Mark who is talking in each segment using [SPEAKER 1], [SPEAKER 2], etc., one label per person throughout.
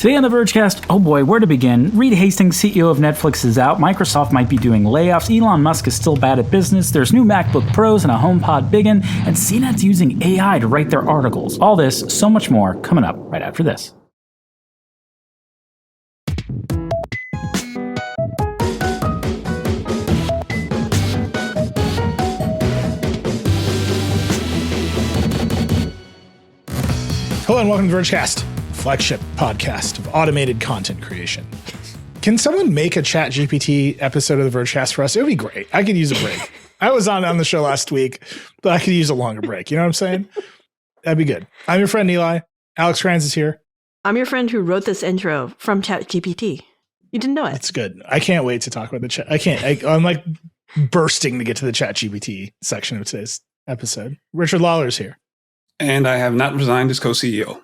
[SPEAKER 1] Today on the Vergecast, oh boy, where to begin? Reed Hastings, CEO of Netflix, is out. Microsoft might be doing layoffs. Elon Musk is still bad at business. There's new MacBook Pros and a HomePod biggin. And CNET's using AI to write their articles. All this, so much more, coming up right after this.
[SPEAKER 2] Hello and welcome to Vergecast, flagship podcast of automated content creation. Can someone make a Chat GPT episode of the Vergecast for us? It would be great. I could use a break. I was on the show last week, but I could use a longer break. You know what I'm saying? That'd be good. I'm your friend Eli. Alex Kranz is here.
[SPEAKER 3] I'm your friend who wrote this intro from Chat GPT. You didn't know it.
[SPEAKER 2] That's good. I can't wait to talk about the chat. I'm like bursting to get to the Chat GPT section of today's episode. Richard Lawler's here.
[SPEAKER 4] And I have not resigned as co-CEO.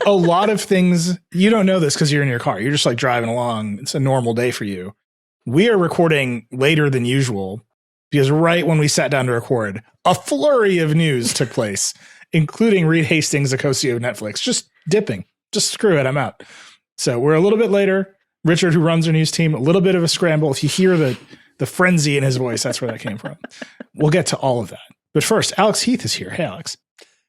[SPEAKER 2] A lot of things, you don't know this because you're in your car. You're just like driving along. It's a normal day for you. We are recording later than usual because right when we sat down to record, a flurry of news took place, including Reed Hastings, the co-CEO of Netflix, just dipping. Just screw it, I'm out. So we're a little bit later. Richard, who runs our news team, a little bit of a scramble. If you hear the frenzy in his voice, that's where that came from. We'll get to all of that. But first, Alex Heath is here. Hey, Alex.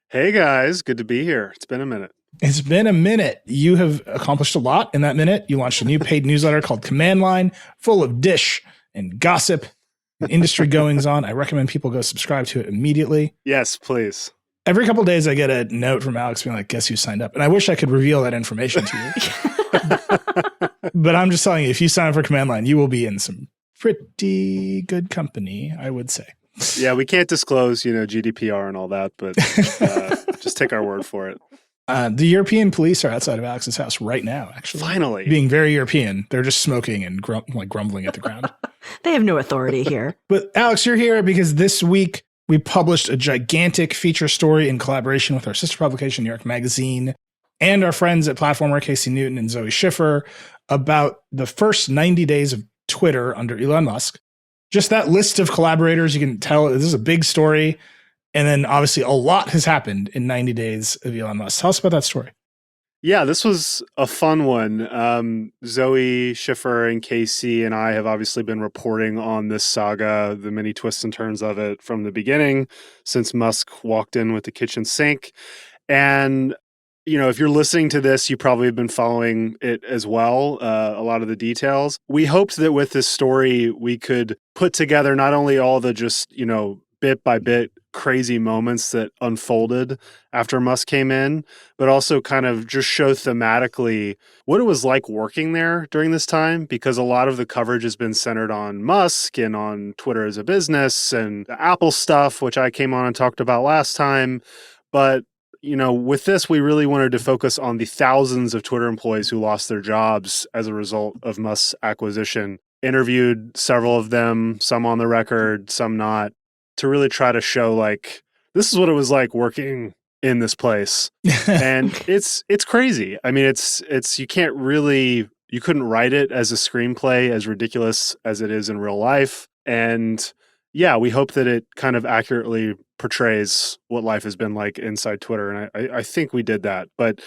[SPEAKER 5] Hey, guys. Good to be here. It's been a minute.
[SPEAKER 2] It's been a minute. You have accomplished a lot in that minute. You launched a new paid newsletter called Command Line, full of dish and gossip and industry goings on. I recommend people go subscribe to it immediately.
[SPEAKER 5] Yes, please.
[SPEAKER 2] Every couple of days, I get a note from Alex being like, guess who signed up? And I wish I could reveal that information to you. But I'm just telling you, if you sign up for Command Line, you will be in some pretty good company, I would say.
[SPEAKER 5] Yeah, we can't disclose, GDPR and all that, but just take our word for it.
[SPEAKER 2] The European police are outside of Alex's house right now, actually.
[SPEAKER 5] Finally.
[SPEAKER 2] Being very European. They're just smoking and grumbling at the ground.
[SPEAKER 3] They have no authority here.
[SPEAKER 2] But Alex, you're here because this week we published a gigantic feature story in collaboration with our sister publication, New York Magazine, and our friends at Platformer, Casey Newton and Zoe Schiffer, about the first 90 days of Twitter under Elon Musk. Just that list of collaborators, you can tell this is a big story. And then obviously a lot has happened in 90 days of Elon Musk. Tell us about that story.
[SPEAKER 5] Yeah, this was a fun one. Zoe Schiffer and Casey and I have obviously been reporting on this saga, the many twists and turns of it from the beginning, since Musk walked in with the kitchen sink. And if you're listening to this, you probably have been following it as well, a lot of the details. We hoped that with this story, we could put together not only all the just, bit by bit crazy moments that unfolded after Musk came in, but also kind of just show thematically what it was like working there during this time, because a lot of the coverage has been centered on Musk and on Twitter as a business and the Apple stuff, which I came on and talked about last time. But with this, we really wanted to focus on the thousands of Twitter employees who lost their jobs as a result of Musk's acquisition. Interviewed several of them, some on the record, some not, to really try to show this is what it was like working in this place. And it's crazy. I mean, you couldn't write it as a screenplay as ridiculous as it is in real life. And yeah, we hope that it kind of accurately portrays what life has been like inside Twitter. And I think we did that. But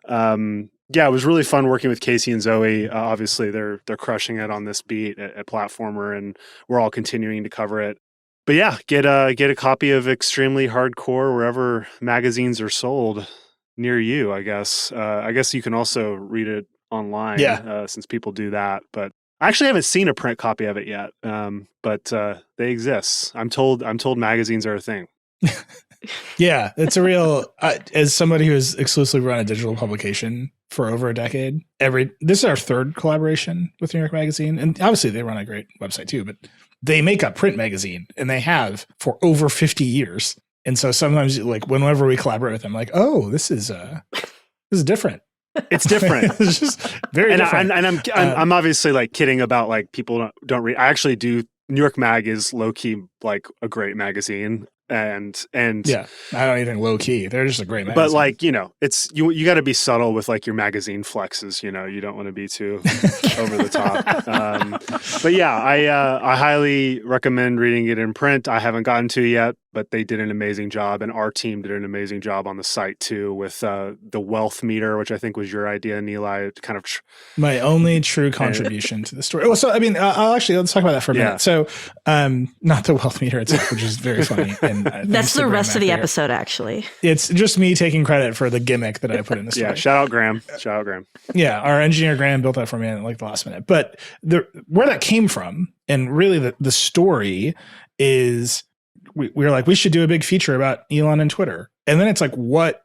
[SPEAKER 5] yeah, it was really fun working with Casey and Zoe. Obviously, they're crushing it on this beat at Platformer, and we're all continuing to cover it. But yeah, get a copy of Extremely Hardcore wherever magazines are sold near you, I guess. I guess you can also read it online, since people do that. But I actually haven't seen a print copy of it yet, but they exist. I'm told magazines are a thing.
[SPEAKER 2] Yeah, it's a real, as somebody who has exclusively run a digital publication for over a decade, this is our third collaboration with New York Magazine. And obviously they run a great website too, but they make a print magazine and they have for over 50 years. And so sometimes whenever we collaborate with them, oh, this is different.
[SPEAKER 5] It's different.
[SPEAKER 2] It's just very different.
[SPEAKER 5] And I'm obviously kidding about people don't read. I actually do. New York Mag is low key a great magazine. And
[SPEAKER 2] yeah, I don't even low key. They're just a great magazine.
[SPEAKER 5] But it's you got to be subtle with your magazine flexes. You don't want to be too over the top. But yeah, I highly recommend reading it in print. I haven't gotten to it yet, but they did an amazing job, and our team did an amazing job on the site too with the wealth meter, which I think was your idea, Nilay. Kind of
[SPEAKER 2] my only true contribution to the story. Well, so I mean, I'll actually let's talk about that for a minute. So, not the wealth meter itself, which is very funny, and
[SPEAKER 3] that's the rest of the episode. Actually,
[SPEAKER 2] it's just me taking credit for the gimmick that I put in the story.
[SPEAKER 5] Yeah, shout out Graham. Shout out Graham.
[SPEAKER 2] Yeah, our engineer Graham built that for me at like the last minute. But where that came from, and really the story is, we were like, we should do a big feature about Elon and Twitter. And then it's like, what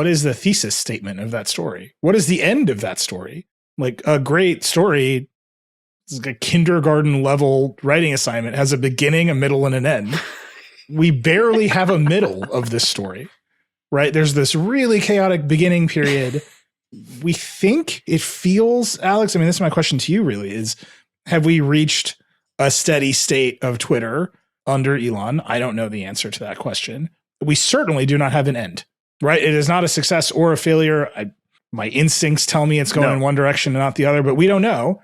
[SPEAKER 2] is the thesis statement of that story? What is the end of that story? Like, a great story, it's like a kindergarten level writing assignment, has a beginning, a middle, and an end. We barely have a middle of this story, right? There's this really chaotic beginning period. We think it feels, Alex, I mean, this is my question to you really, is have we reached a steady state of Twitter under Elon? I don't know the answer to that question. We certainly do not have an end, right? It is not a success or a failure. My instincts tell me it's going in one direction and not the other, but we don't know.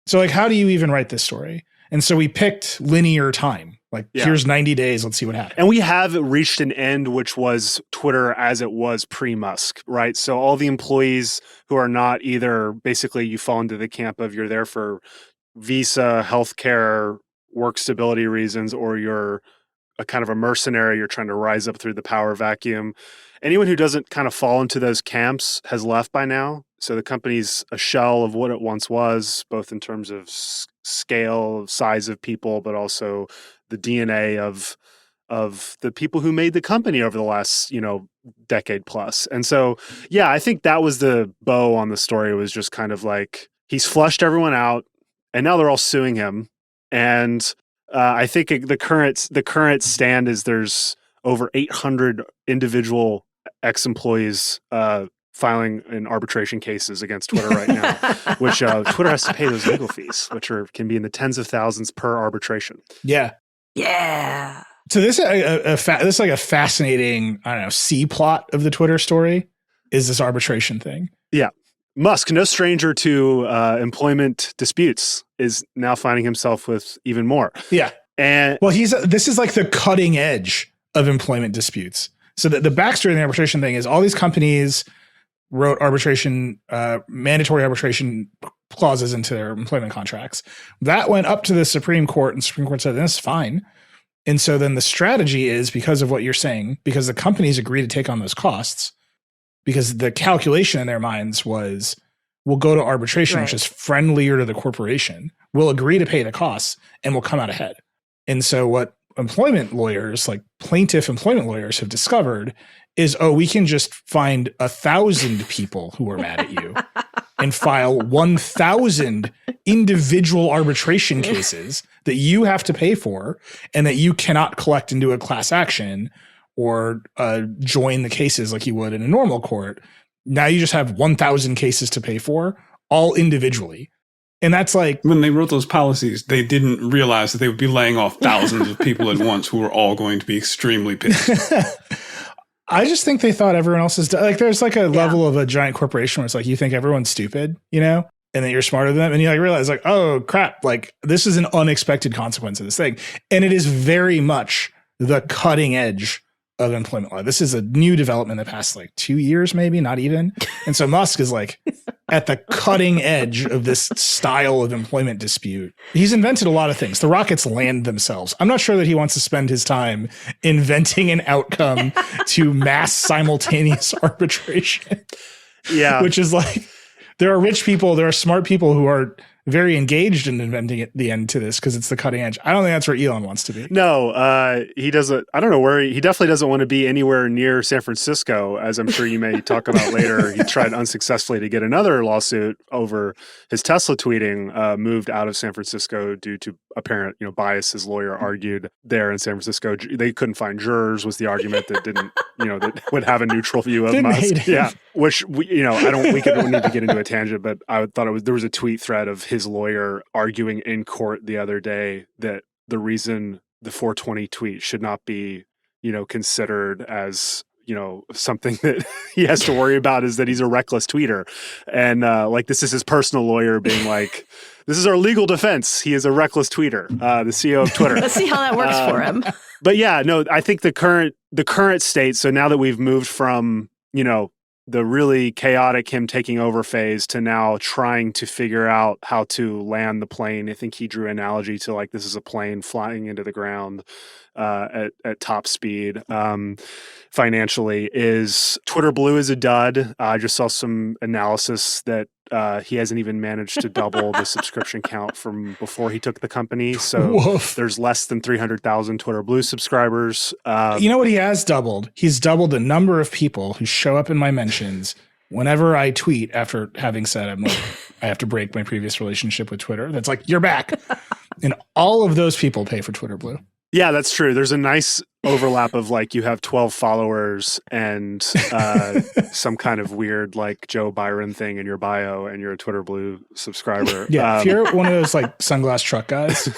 [SPEAKER 2] So like, how do you even write this story? And so we picked linear time. Like, here's 90 days. Let's see what happens.
[SPEAKER 5] And we have reached an end, which was Twitter as it was pre-Musk, right? So all the employees who are not either, basically you fall into the camp of you're there for visa, healthcare, work stability reasons, or you're a kind of a mercenary, you're trying to rise up through the power vacuum. Anyone who doesn't kind of fall into those camps has left by now. So the company's a shell of what it once was, both in terms of scale, size of people, but also the DNA of the people who made the company over the last, decade plus. And so, yeah, I think that was the bow on the story, was just kind of like, he's flushed everyone out and now they're all suing him. And I think the current stand is there's over 800 individual ex-employees filing in arbitration cases against Twitter right now, which Twitter has to pay those legal fees, which can be in the tens of thousands per arbitration.
[SPEAKER 2] Yeah.
[SPEAKER 3] Yeah.
[SPEAKER 2] So this is like a fascinating, I don't know, C plot of the Twitter story is this arbitration thing.
[SPEAKER 5] Yeah. Musk, no stranger to employment disputes, is now finding himself with even more.
[SPEAKER 2] Yeah.
[SPEAKER 5] And
[SPEAKER 2] well, this is like the cutting edge of employment disputes. So the backstory of the arbitration thing is all these companies wrote mandatory arbitration clauses into their employment contracts. That went up to the Supreme Court, and the Supreme Court said, this is fine. And so then the strategy is, because of what you're saying, because the companies agree to take on those costs, because the calculation in their minds was, we'll go to arbitration, which is friendlier to the corporation. We'll agree to pay the costs and we'll come out ahead. And so what employment lawyers, like plaintiff employment lawyers, have discovered is, we can just find 1,000 people who are mad at you and file 1,000 individual arbitration cases that you have to pay for and that you cannot collect into a class action or join the cases like you would in a normal court. Now you just have 1,000 cases to pay for, all individually. And that's like,
[SPEAKER 4] when they wrote those policies, they didn't realize that they would be laying off thousands of people at once who were all going to be extremely pissed.
[SPEAKER 2] I just think they thought everyone else is like, there's like a level of a giant corporation where it's like, you think everyone's stupid, and then you're smarter than them. And you like realize like, oh crap, like this is an unexpected consequence of this thing. And it is very much the cutting edge of employment law. This is a new development in the past like 2 years, maybe not even. And so Musk is like at the cutting edge of this style of employment dispute. He's invented a lot of things. The rockets land themselves. I'm not sure that he wants to spend his time inventing an outcome to mass simultaneous arbitration.
[SPEAKER 5] Yeah.
[SPEAKER 2] Which is like, there are rich people, there are smart people who are very engaged in inventing the end to this because it's the cutting edge. I don't think that's where Elon wants to be.
[SPEAKER 5] No, he doesn't. I don't know where he definitely doesn't want to be anywhere near San Francisco, as I'm sure you may talk about later. He tried unsuccessfully to get another lawsuit over his Tesla tweeting, moved out of San Francisco due to apparent, bias. His lawyer argued there in San Francisco. They couldn't find jurors was the argument that didn't, that would have a neutral view of Musk. Yeah. Which we don't need to get into a tangent, but I thought there was a tweet thread of his lawyer arguing in court the other day that the reason the 420 tweet should not be, considered as, something that he has to worry about is that he's a reckless tweeter. And this is his personal lawyer being like, This is our legal defense. He is a reckless tweeter, the CEO of Twitter.
[SPEAKER 3] Let's see how that works for him.
[SPEAKER 5] But yeah, no, I think the current state. So now that we've moved from, the really chaotic him taking over phase to now trying to figure out how to land the plane. I think he drew an analogy to like this is a plane flying into the ground at top speed. Financially, is Twitter Blue is a dud. I just saw some analysis that he hasn't even managed to double the subscription count from before he took the company. So
[SPEAKER 2] Woof.
[SPEAKER 5] there's less than 300,000 Twitter Blue subscribers.
[SPEAKER 2] You know what he has doubled? He's doubled the number of people who show up in my mentions whenever I tweet after having said I have to break my previous relationship with Twitter. That's like, you're back. And all of those people pay for Twitter Blue.
[SPEAKER 5] Yeah, that's true. There's a nice overlap of like you have 12 followers and some kind of weird like Joe Byron thing in your bio and you're a Twitter Blue subscriber.
[SPEAKER 2] Yeah, if you're one of those like sunglass truck guys,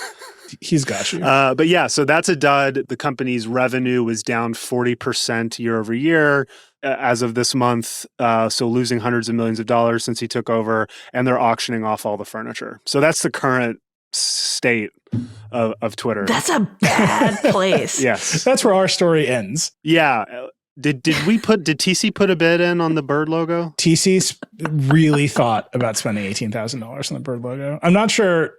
[SPEAKER 2] he's got you.
[SPEAKER 5] But yeah, so that's a dud. The company's revenue was down 40% year over year as of this month. So losing hundreds of millions of dollars since he took over, and they're auctioning off all the furniture. So that's the current state of Twitter.
[SPEAKER 3] That's a bad place.
[SPEAKER 5] Yes.
[SPEAKER 2] That's where our story ends.
[SPEAKER 5] Yeah. Did TC put a bid in on the bird logo?
[SPEAKER 2] TC's really thought about spending $18,000 on the bird logo. I'm not sure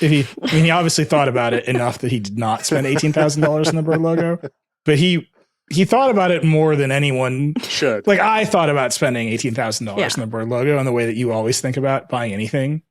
[SPEAKER 2] if he obviously thought about it enough that he did not spend $18,000 on the bird logo, but he thought about it more than anyone
[SPEAKER 5] should.
[SPEAKER 2] Like I thought about spending $18,000 on the bird logo in the way that you always think about buying anything.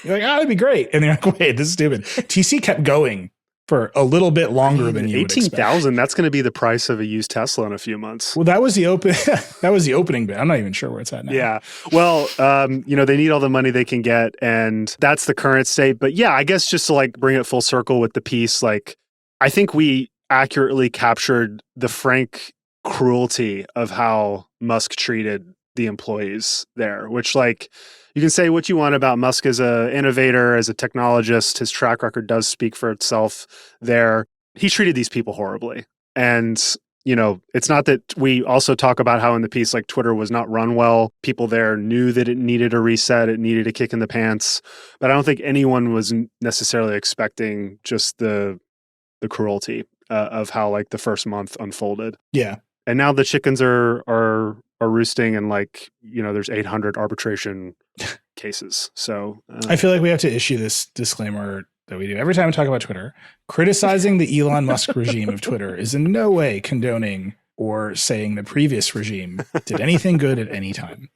[SPEAKER 2] You're like, that'd be great. And you're like, wait, this is stupid. TC kept going for a little bit longer than you would expect.
[SPEAKER 5] 18,000, that's going to be the price of a used Tesla in a few months.
[SPEAKER 2] Well, that was the opening bid. I'm not even sure where it's at now.
[SPEAKER 5] Yeah. Well, they need all the money they can get, and that's the current state. But yeah, I guess just to like bring it full circle with the piece, like I think we accurately captured the frank cruelty of how Musk treated the employees there, which like you can say what you want about Musk as an innovator, as a technologist. His track record does speak for itself there. He treated these people horribly. And, it's not that we also talk about how in the piece, like Twitter was not run well. People there knew that it needed a reset. It needed a kick in the pants. But I don't think anyone was necessarily expecting just the cruelty of how like the first month unfolded.
[SPEAKER 2] Yeah.
[SPEAKER 5] And now the chickens are roosting, and like there's 800 arbitration cases. So
[SPEAKER 2] I feel like we have to issue this disclaimer that we do every time we talk about Twitter. Criticizing the Elon Musk regime of Twitter is in no way condoning or saying the previous regime did anything good at any time.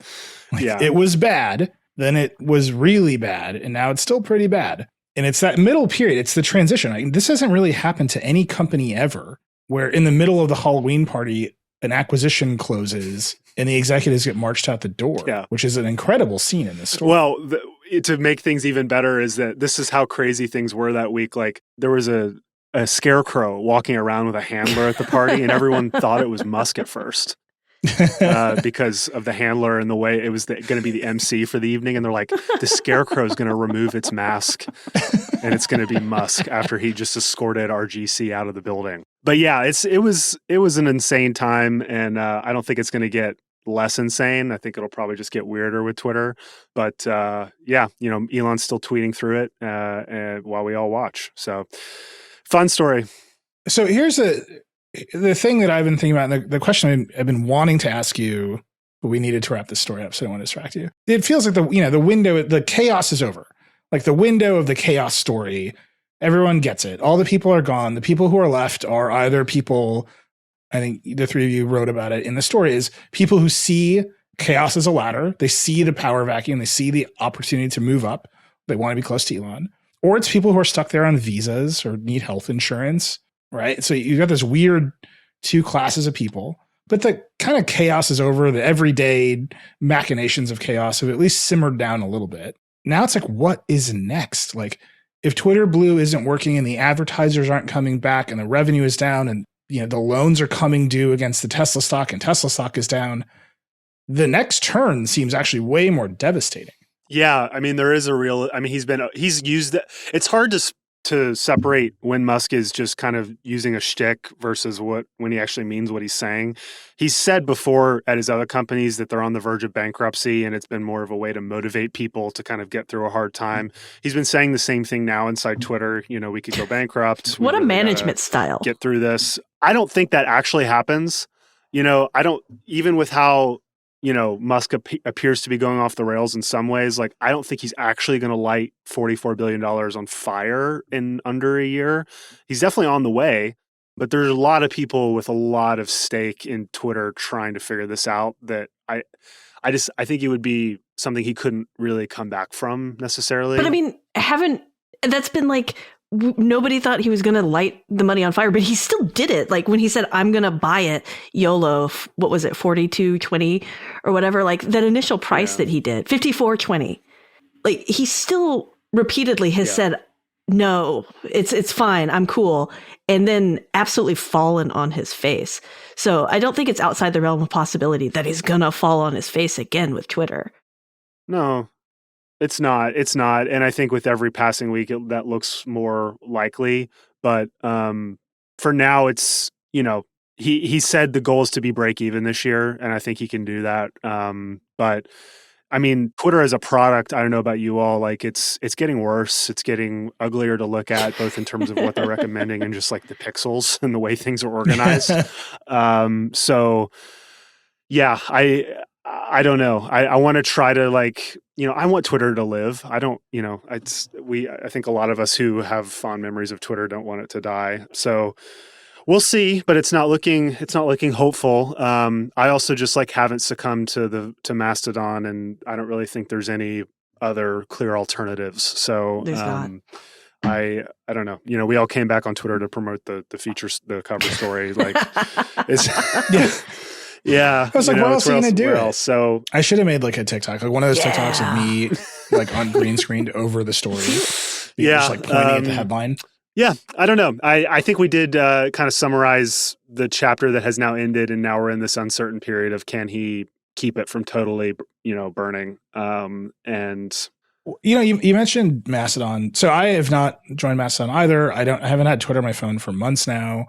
[SPEAKER 2] Like, it was bad, then it was really bad, and now it's still pretty bad. And it's that middle period. It's the transition. This hasn't really happened to any company ever, where in the middle of the Halloween party, an acquisition closes and the executives get marched out the door, which is an incredible scene in this story.
[SPEAKER 5] Well, to make things even better is that this is how crazy things were that week. Like there was a scarecrow walking around with a handler at the party, and everyone thought it was Musk at first. Because of the handler and the way it was going to be the MC for the evening. And they're like, the scarecrow is going to remove its mask and it's going to be Musk after he just escorted RGC out of the building. But yeah, it was an insane time. And I don't think it's going to get less insane. I think it'll probably just get weirder with Twitter. But Elon's still tweeting through it while we all watch. So fun story.
[SPEAKER 2] So here's the thing that I've been thinking about, and the question I've been wanting to ask you, but we needed to wrap this story up, so I don't want to distract you. It feels like the window, the chaos is over. Like the window of the chaos story, everyone gets it. All the people are gone. The people who are left are either people, I think the three of you wrote about it in the story, is people who see chaos as a ladder. They see the power vacuum. They see the opportunity to move up. They want to be close to Elon. Or it's people who are stuck there on visas or need health insurance. Right. So you've got this weird two classes of people, but the kind of chaos is over. The everyday machinations of chaos have at least simmered down a little bit. Now it's like, what is next? Like if Twitter Blue isn't working and the advertisers aren't coming back and the revenue is down and the loans are coming due against the Tesla stock and Tesla stock is down, the next turn seems actually way more devastating.
[SPEAKER 5] Yeah. I mean, there is he's used that. It's hard to to separate when Musk is just kind of using a shtick versus when he actually means what he's saying. He's said before at his other companies that they're on the verge of bankruptcy, and it's been more of a way to motivate people to kind of get through a hard time. He's been saying the same thing now inside Twitter. We could go bankrupt.
[SPEAKER 3] What a management style.
[SPEAKER 5] Get through this. I don't think that actually happens. I don't, even with how Musk appears to be going off the rails in some ways. Like, I don't think he's actually going to light $44 billion on fire in under a year. He's definitely on the way, but there's a lot of people with a lot of stake in Twitter trying to figure this out that I think it would be something he couldn't really come back from necessarily.
[SPEAKER 3] But I mean, that's been like, nobody thought he was going to light the money on fire, but he still did it. Like when he said, I'm going to buy it, YOLO, what was it, $42.20 or whatever, like that initial price that he did, $54.20. Like he still repeatedly has said, no, it's fine, I'm cool. And then absolutely fallen on his face. So I don't think it's outside the realm of possibility that he's going to fall on his face again with Twitter.
[SPEAKER 5] No. It's not. And I think with every passing week, that looks more likely. But for now, it's, he said the goal is to be break even this year. And I think he can do that. But I mean, Twitter as a product, I don't know about you all, like it's getting worse. It's getting uglier to look at, both in terms of what they're recommending and just like the pixels and the way things are organized. So yeah, I don't know. I want to try to I want Twitter to live. I don't, I think a lot of us who have fond memories of Twitter don't want it to die. So we'll see, but it's not looking hopeful. I also just haven't succumbed to Mastodon, and I don't really think there's any other clear alternatives. So
[SPEAKER 3] there's not.
[SPEAKER 5] I don't know. We all came back on Twitter to promote the features, the cover story. It's yeah.
[SPEAKER 2] I was like, what else are you going to do?
[SPEAKER 5] So
[SPEAKER 2] I should have made a TikTok, one of those TikToks of me on green screened over the story. Just pointing at the headline.
[SPEAKER 5] Yeah. I don't know. I think we did kind of summarize the chapter that has now ended, and now we're in this uncertain period of can he keep it from totally, burning. And
[SPEAKER 2] you mentioned Mastodon. So I have not joined Mastodon either. I haven't had Twitter on my phone for months now.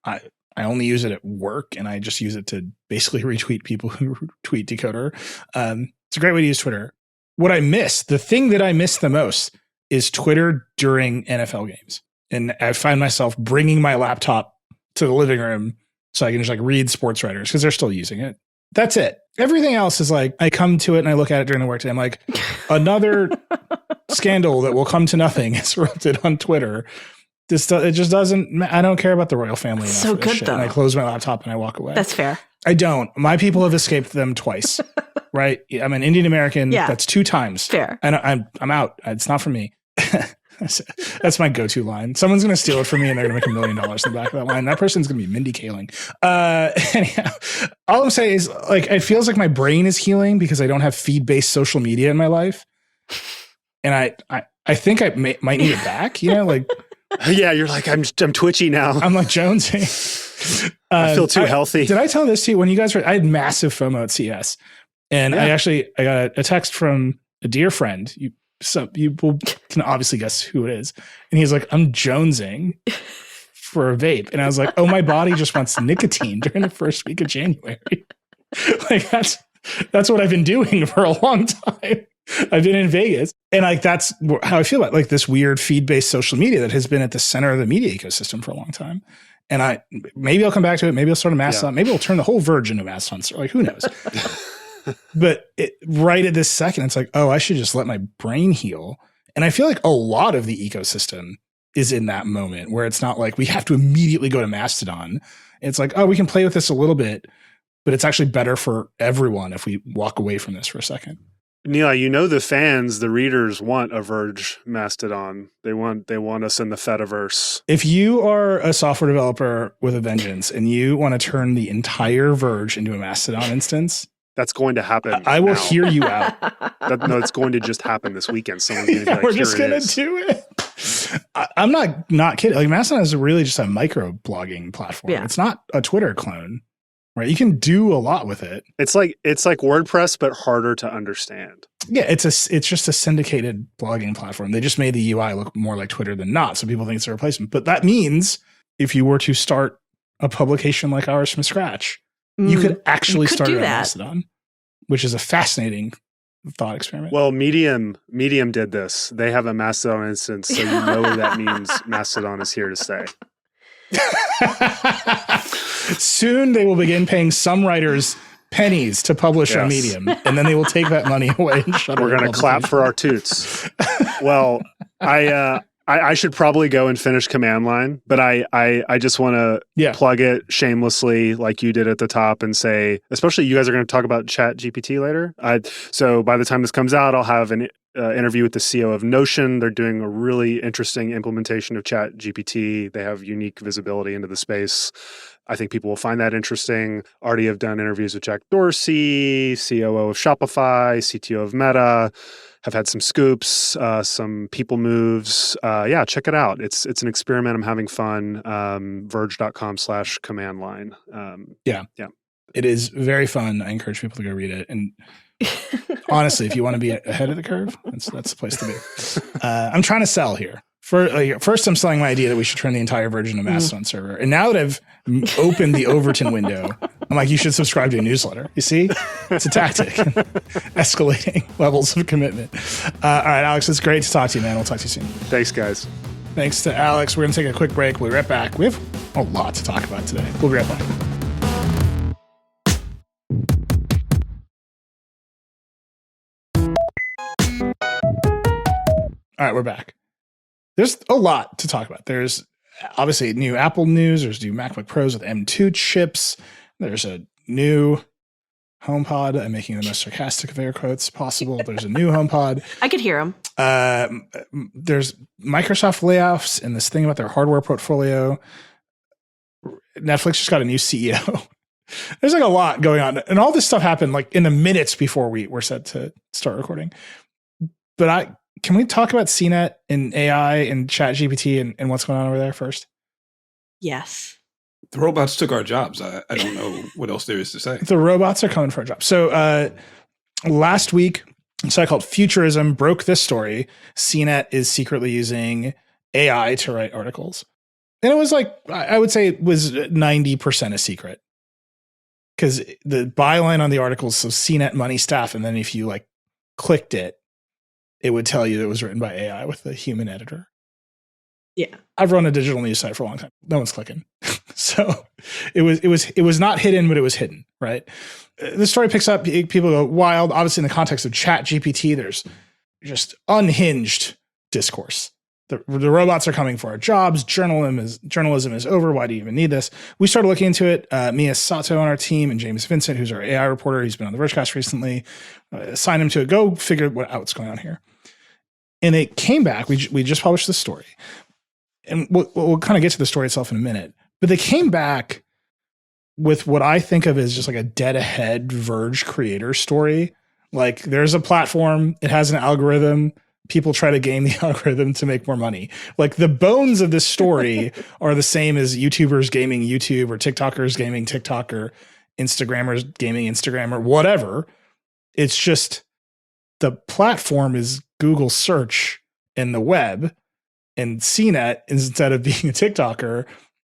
[SPEAKER 2] I only use it at work, and I just use it to basically retweet people who tweet Decoder. It's a great way to use Twitter. The thing that I miss the most is Twitter during NFL games. And I find myself bringing my laptop to the living room so I can just read sports writers because they're still using it. That's it. Everything else is I come to it and I look at it during the workday. I'm like, another scandal that will come to nothing is erupted on Twitter. It just doesn't. I don't care about the royal family.
[SPEAKER 3] It's so good though.
[SPEAKER 2] And I close my laptop and I walk away.
[SPEAKER 3] That's fair.
[SPEAKER 2] I don't. My people have escaped them twice. Right? I'm an Indian American.
[SPEAKER 3] Yeah.
[SPEAKER 2] That's 2 times.
[SPEAKER 3] Fair.
[SPEAKER 2] And I'm out. It's not for me. That's my go-to line. Someone's going to steal it from me and they're going to make $1 million in the back of that line. That person's going to be Mindy Kaling. Anyhow, all I'm saying is it feels like my brain is healing because I don't have feed-based social media in my life. And I think I might need it back,
[SPEAKER 5] yeah, you're I'm twitchy now.
[SPEAKER 2] I'm jonesing.
[SPEAKER 5] I feel too healthy.
[SPEAKER 2] Did I tell this to you when you guys I had massive FOMO at CS, and I got a text from a dear friend. You can obviously guess who it is, and he's like, "I'm jonesing for a vape," and I was like, "Oh, my body just wants nicotine during the first week of January." That's what I've been doing for a long time. I've been in Vegas, and that's how I feel about this weird feed-based social media that has been at the center of the media ecosystem for a long time. And maybe I'll come back to it. Maybe I'll start a Mastodon. Maybe I'll turn the whole Verge into a Mastodon. Who knows? But right at this second, it's I should just let my brain heal. And I feel like a lot of the ecosystem is in that moment where it's not we have to immediately go to Mastodon. It's we can play with this a little bit, but it's actually better for everyone if we walk away from this for a second.
[SPEAKER 5] Neil, the fans, the readers want a Verge Mastodon. They want us in the Fediverse.
[SPEAKER 2] If you are a software developer with a vengeance and you want to turn the entire Verge into a Mastodon instance,
[SPEAKER 5] that's going to happen.
[SPEAKER 2] I will hear you out.
[SPEAKER 5] It's going to just happen this weekend. Someone's going to be
[SPEAKER 2] we're just going to do it. I'm not kidding. Mastodon is really just a micro blogging platform.
[SPEAKER 3] Yeah.
[SPEAKER 2] It's not a Twitter clone. right? You can do a lot with it.
[SPEAKER 5] It's like WordPress, but harder to understand.
[SPEAKER 2] Yeah, it's just a syndicated blogging platform. They just made the UI look more like Twitter than not, so people think it's a replacement. But that means if you were to start a publication like ours from scratch, you could actually start it on Mastodon, which is a fascinating thought experiment.
[SPEAKER 5] Well, Medium did this. They have a Mastodon instance, so you know that means Mastodon is here to stay.
[SPEAKER 2] Soon they will begin paying some writers pennies to publish on Medium, and then they will take that money away and shut it.
[SPEAKER 5] We're going to clap for our toots. Well, I should probably go and finish command line, but I just want to plug it shamelessly like you did at the top and say, especially you guys are going to talk about Chat GPT later. So by the time this comes out, I'll have an interview with the CEO of Notion. They're doing a really interesting implementation of Chat GPT. They have unique visibility into the space. I think people will find that interesting. Already have done interviews with Jack Dorsey, COO of Shopify, CTO of Meta. Have had some scoops, some people moves. Check it out. It's an experiment. I'm having fun. Verge.com/command line.
[SPEAKER 2] Yeah. It is very fun. I encourage people to go read it. And honestly, if you want to be ahead of the curve, that's the place to be. I'm trying to sell here. First, I'm selling my idea that we should turn the entire Verge into a Mastodon server. And now that I've opened the Overton window, I'm like, you should subscribe to a newsletter. You see? It's a tactic. Escalating levels of commitment. All right, Alex, it's great to talk to you, man. We'll talk to you soon.
[SPEAKER 5] Thanks, guys.
[SPEAKER 2] Thanks to Alex. We're going to take a quick break. We'll be right back. We have a lot to talk about today. We'll be right back. All right, we're back. There's a lot to talk about. There's obviously new Apple news. There's new MacBook Pros with M2 chips. There's a new HomePod. I'm making the most sarcastic of air quotes possible. There's a new HomePod.
[SPEAKER 3] I could hear them.
[SPEAKER 2] There's Microsoft layoffs and this thing about their hardware portfolio. Netflix just got a new CEO. There's like a lot going on. And all this stuff happened like in the minutes before we were set to start recording. But can we talk about CNET and AI and Chat GPT and what's going on over there first?
[SPEAKER 3] Yes.
[SPEAKER 4] The robots took our jobs. I don't know what else there is to say.
[SPEAKER 2] The robots are coming for our jobs. So last week, a site called Futurism broke this story. CNET is secretly using AI to write articles. And it was like, I would say it was 90% a secret. Because the byline on the articles, so CNET money staff, and then if you like clicked it, it would tell you it was written by AI with a human editor.
[SPEAKER 3] Yeah.
[SPEAKER 2] I've run a digital news site for a long time. No one's clicking. So it was not hidden, but it was hidden, right? The story picks up, people go wild. Obviously, in the context of Chat GPT, there's just unhinged discourse. The robots are coming for our jobs. Journalism is over. Why do you even need this? We started looking into it. Mia Sato on our team and James Vincent, who's our AI reporter, he's been on the Vergecast recently, assigned him to it. Go figure out what's going on here. And it came back. We just published the story. And we'll kind of get to the story itself in a minute. But they came back with what I think of as just like a dead ahead Verge creator story. Like there's a platform, it has an algorithm. People try to game the algorithm to make more money. Like the bones of this story are the same as YouTubers gaming YouTube or TikTokers gaming TikTok or Instagrammers gaming Instagram or whatever. It's just the platform is Google search and the web, and CNET, instead of being a TikToker,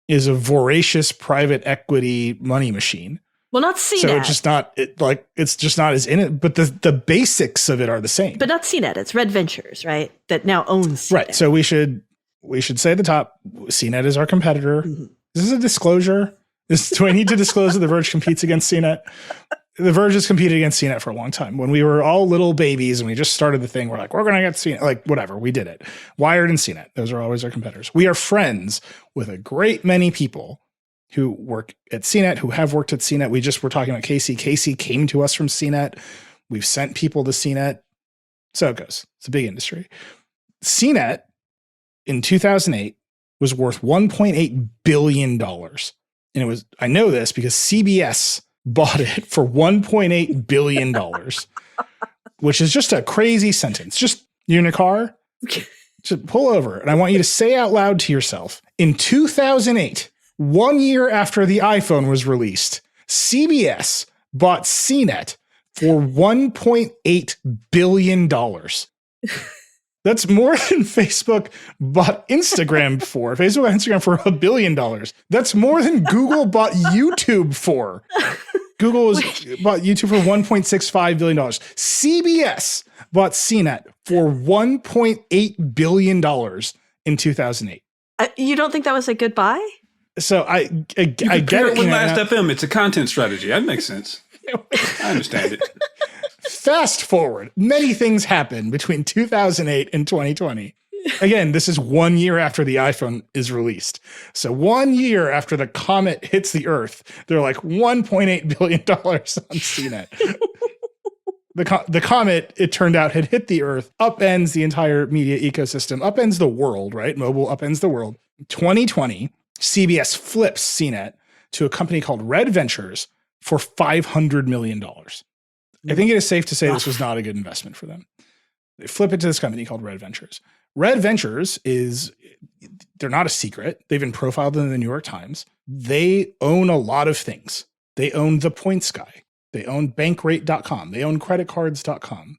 [SPEAKER 2] is a voracious private equity money machine.
[SPEAKER 3] Well, not CNET.
[SPEAKER 2] So it's just not as in it, but the basics of it are the same.
[SPEAKER 3] But not CNET. It's Red Ventures, right? That now owns CNET.
[SPEAKER 2] Right. So we should say at the top, CNET is our competitor. Mm-hmm. Is this a disclosure? Do I need to disclose that The Verge competes against CNET? The Verge has competed against CNET for a long time. When we were all little babies and we just started the thing, we're like, we're going to get CNET. Like, whatever, we did it. Wired and CNET, those are always our competitors. We are friends with a great many people who work at CNET, who have worked at CNET. We just were talking about Casey. Casey came to us from CNET. We've sent people to CNET. So it goes. It's a big industry. CNET in 2008 was worth $1.8 billion. And it was, I know this because CBS bought it for $1.8 billion, which is just a crazy sentence. Just, you're in a car, just pull over. And I want you to say out loud to yourself, in 2008, 1 year after the iPhone was released, CBS bought CNET for $1.8 billion. That's more than Facebook bought Instagram for. Facebook bought Instagram for $1 billion. That's more than Google bought YouTube for. Google bought YouTube for $1.65 billion. CBS bought CNET for $1.8 billion in 2008.
[SPEAKER 3] You don't think that was a good buy?
[SPEAKER 2] So I get it.
[SPEAKER 4] With Last FM, it's a content strategy. That makes sense. I understand it.
[SPEAKER 2] Fast forward, many things happened between 2008 and 2020. Again, this is 1 year after the iPhone is released. So 1 year after the comet hits the Earth, they're like $1.8 billion on CNET. The comet, it turned out, had hit the Earth, upends the entire media ecosystem, upends the world, right? Mobile upends the world. 2020, CBS flips CNET to a company called Red Ventures for $500 million. I think it is safe to say this was not a good investment for them. They flip it to this company called Red Ventures. Red Ventures they're not a secret. They've been profiled in the New York Times. They own a lot of things. They own the Points Guy. They own bankrate.com. They own creditcards.com.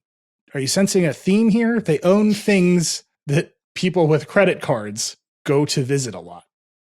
[SPEAKER 2] Are you sensing a theme here? They own things that people with credit cards go to visit a lot.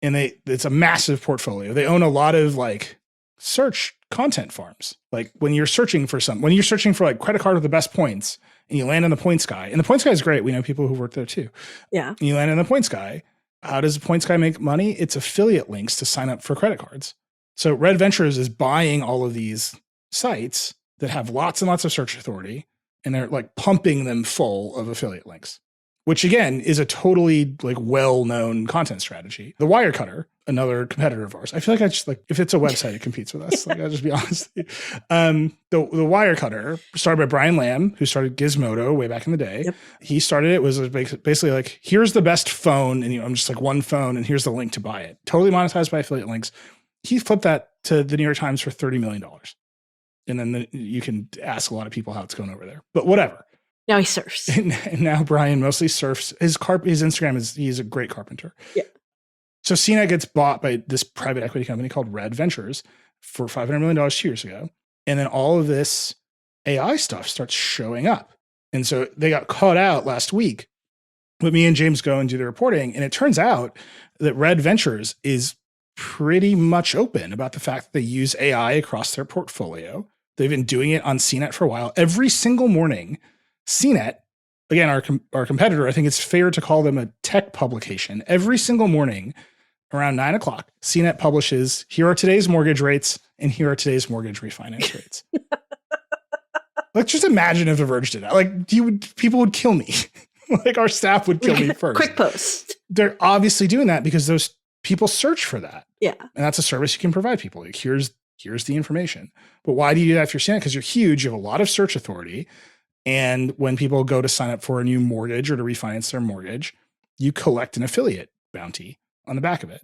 [SPEAKER 2] And it's a massive portfolio. They own a lot of like search content farms. Like when you're searching for like credit card with the best points and you land on the Points Guy, and the Points Guy is great. We know people who work there too.
[SPEAKER 3] Yeah.
[SPEAKER 2] And you land on the Points Guy. How does the Points Guy make money? It's affiliate links to sign up for credit cards. So Red Ventures is buying all of these sites that have lots and lots of search authority, and they're like pumping them full of affiliate links, which again is a totally like well-known content strategy. The Wirecutter, another competitor of ours. I feel like I just like, if it's a website, it competes with us. Like, I'll just be honest. The Wirecutter, started by Brian Lamb, who started Gizmodo way back in the day.
[SPEAKER 3] Yep.
[SPEAKER 2] He started it, was basically like, here's the best phone. And I'm just like one phone and here's the link to buy it. Totally monetized by affiliate links. He flipped that to the New York Times for $30 million. And then you can ask a lot of people how it's going over there, but whatever.
[SPEAKER 3] Now he surfs.
[SPEAKER 2] And now Brian mostly surfs. His Instagram he's a great carpenter.
[SPEAKER 3] Yeah.
[SPEAKER 2] So CNET gets bought by this private equity company called Red Ventures for $500 million 2 years ago. And then all of this AI stuff starts showing up. And so they got caught out last week. But me and James go and do the reporting. And it turns out that Red Ventures is pretty much open about the fact that they use AI across their portfolio. They've been doing it on CNET for a while. Every single morning, CNET, again, our competitor, I think it's fair to call them a tech publication. Every single morning around 9 o'clock, CNET publishes, here are today's mortgage rates and here are today's mortgage refinance rates. Like, just imagine if The Verge did that. Like, people would kill me. Like, our staff would kill me first.
[SPEAKER 3] Quick post.
[SPEAKER 2] They're obviously doing that because those people search for that.
[SPEAKER 3] Yeah.
[SPEAKER 2] And that's a service you can provide people. Like, here's the information. But why do you do that if you're CNET? Because you're huge. You have a lot of search authority. And when people go to sign up for a new mortgage or to refinance their mortgage, you collect an affiliate bounty on the back of it.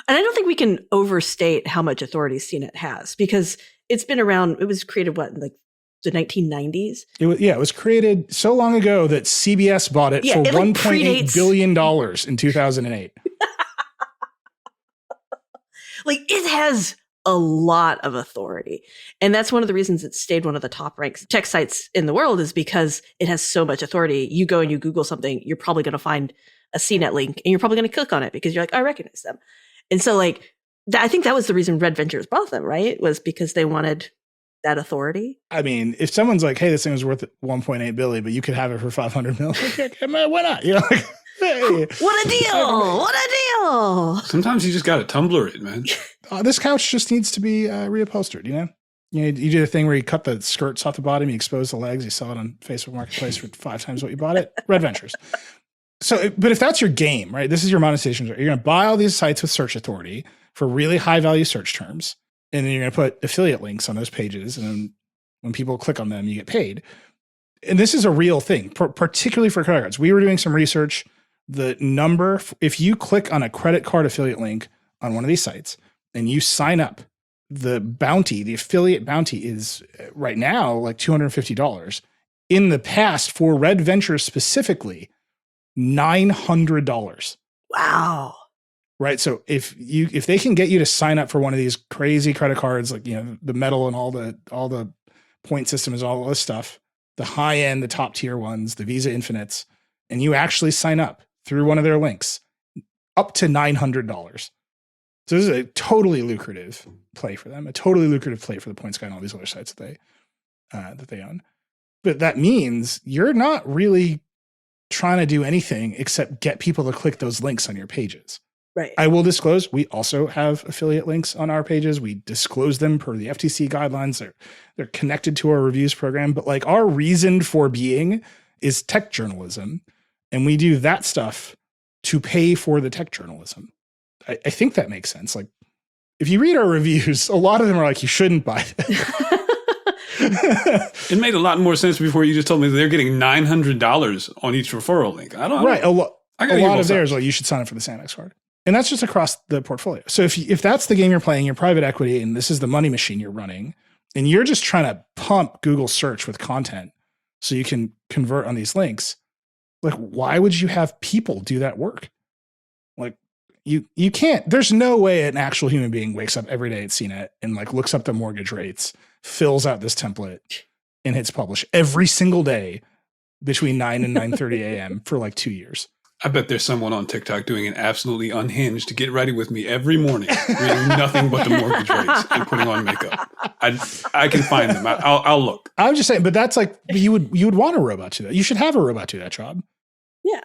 [SPEAKER 3] And I don't think we can overstate how much authority CNET has, because it's been around. It was created, in like the 1990s?
[SPEAKER 2] It was created so long ago that CBS bought it for $1.8 billion in 2008.
[SPEAKER 3] Like, it has a lot of authority. And that's one of the reasons it stayed one of the top ranked tech sites in the world, is because it has so much authority. You go and you Google something, you're probably going to find a CNET link and you're probably going to click on it because you're like, I recognize them. And so like, I think that was the reason Red Ventures bought them, right? Was because they wanted that authority.
[SPEAKER 2] I mean, if someone's like, hey, this thing was worth $1.8 billion, but you could have it for $500 million, why not? You know, like, hey,
[SPEAKER 3] what a deal! What a deal!
[SPEAKER 4] Sometimes you just got to Tumblr it, man.
[SPEAKER 2] This couch just needs to be reupholstered, you know? You do the thing where you cut the skirts off the bottom, you expose the legs, you sell it on Facebook Marketplace for 5 times what you bought it. Red Ventures. So, but if that's your game, right? This is your monetization. You're going to buy all these sites with search authority for really high value search terms. And then you're going to put affiliate links on those pages. And then when people click on them, you get paid. And this is a real thing, particularly for credit cards. We were doing some research. The number, if you click on a credit card affiliate link on one of these sites and you sign up, the bounty, the affiliate bounty is right now like $250. In the past, for Red Ventures specifically, $900.
[SPEAKER 3] Wow.
[SPEAKER 2] right? So if they can get you to sign up for one of these crazy credit cards, like, the metal and all the point systems, all this stuff, the high end, the top tier ones, the Visa Infinites, and you actually sign up through one of their links, up to $900. So this is a totally lucrative play for them, a totally lucrative play for the Points Guy and all these other sites that they own. But that means you're not really trying to do anything except get people to click those links on your pages.
[SPEAKER 3] Right.
[SPEAKER 2] I will disclose, we also have affiliate links on our pages. We disclose them per the FTC guidelines. They're connected to our reviews program, but like our reason for being is tech journalism. And we do that stuff to pay for the tech journalism. I think that makes sense. Like, if you read our reviews, a lot of them are like, you shouldn't buy it.
[SPEAKER 4] It made a lot more sense before you just told me that they're getting $900 on each referral link. I don't
[SPEAKER 2] right.
[SPEAKER 4] know.
[SPEAKER 2] A lot of theirs, like, you should sign up for the Sandbox card. And that's just across the portfolio. So if that's the game you're playing, your private equity, and this is the money machine you're running, and you're just trying to pump Google search with content so you can convert on these links, like, why would you have people do that work? Like, you can't, there's no way an actual human being wakes up every day at CNET and like looks up the mortgage rates, fills out this template, and hits publish every single day between 9 and 9:30 a.m. for like 2 years.
[SPEAKER 4] I bet there's someone on TikTok doing an absolutely unhinged to get ready with me every morning, reading nothing but the mortgage rates and putting on makeup. I can find them. I'll look.
[SPEAKER 2] I'm just saying, but that's like, you would want a robot to do that. You should have a robot do that job.
[SPEAKER 3] Yeah.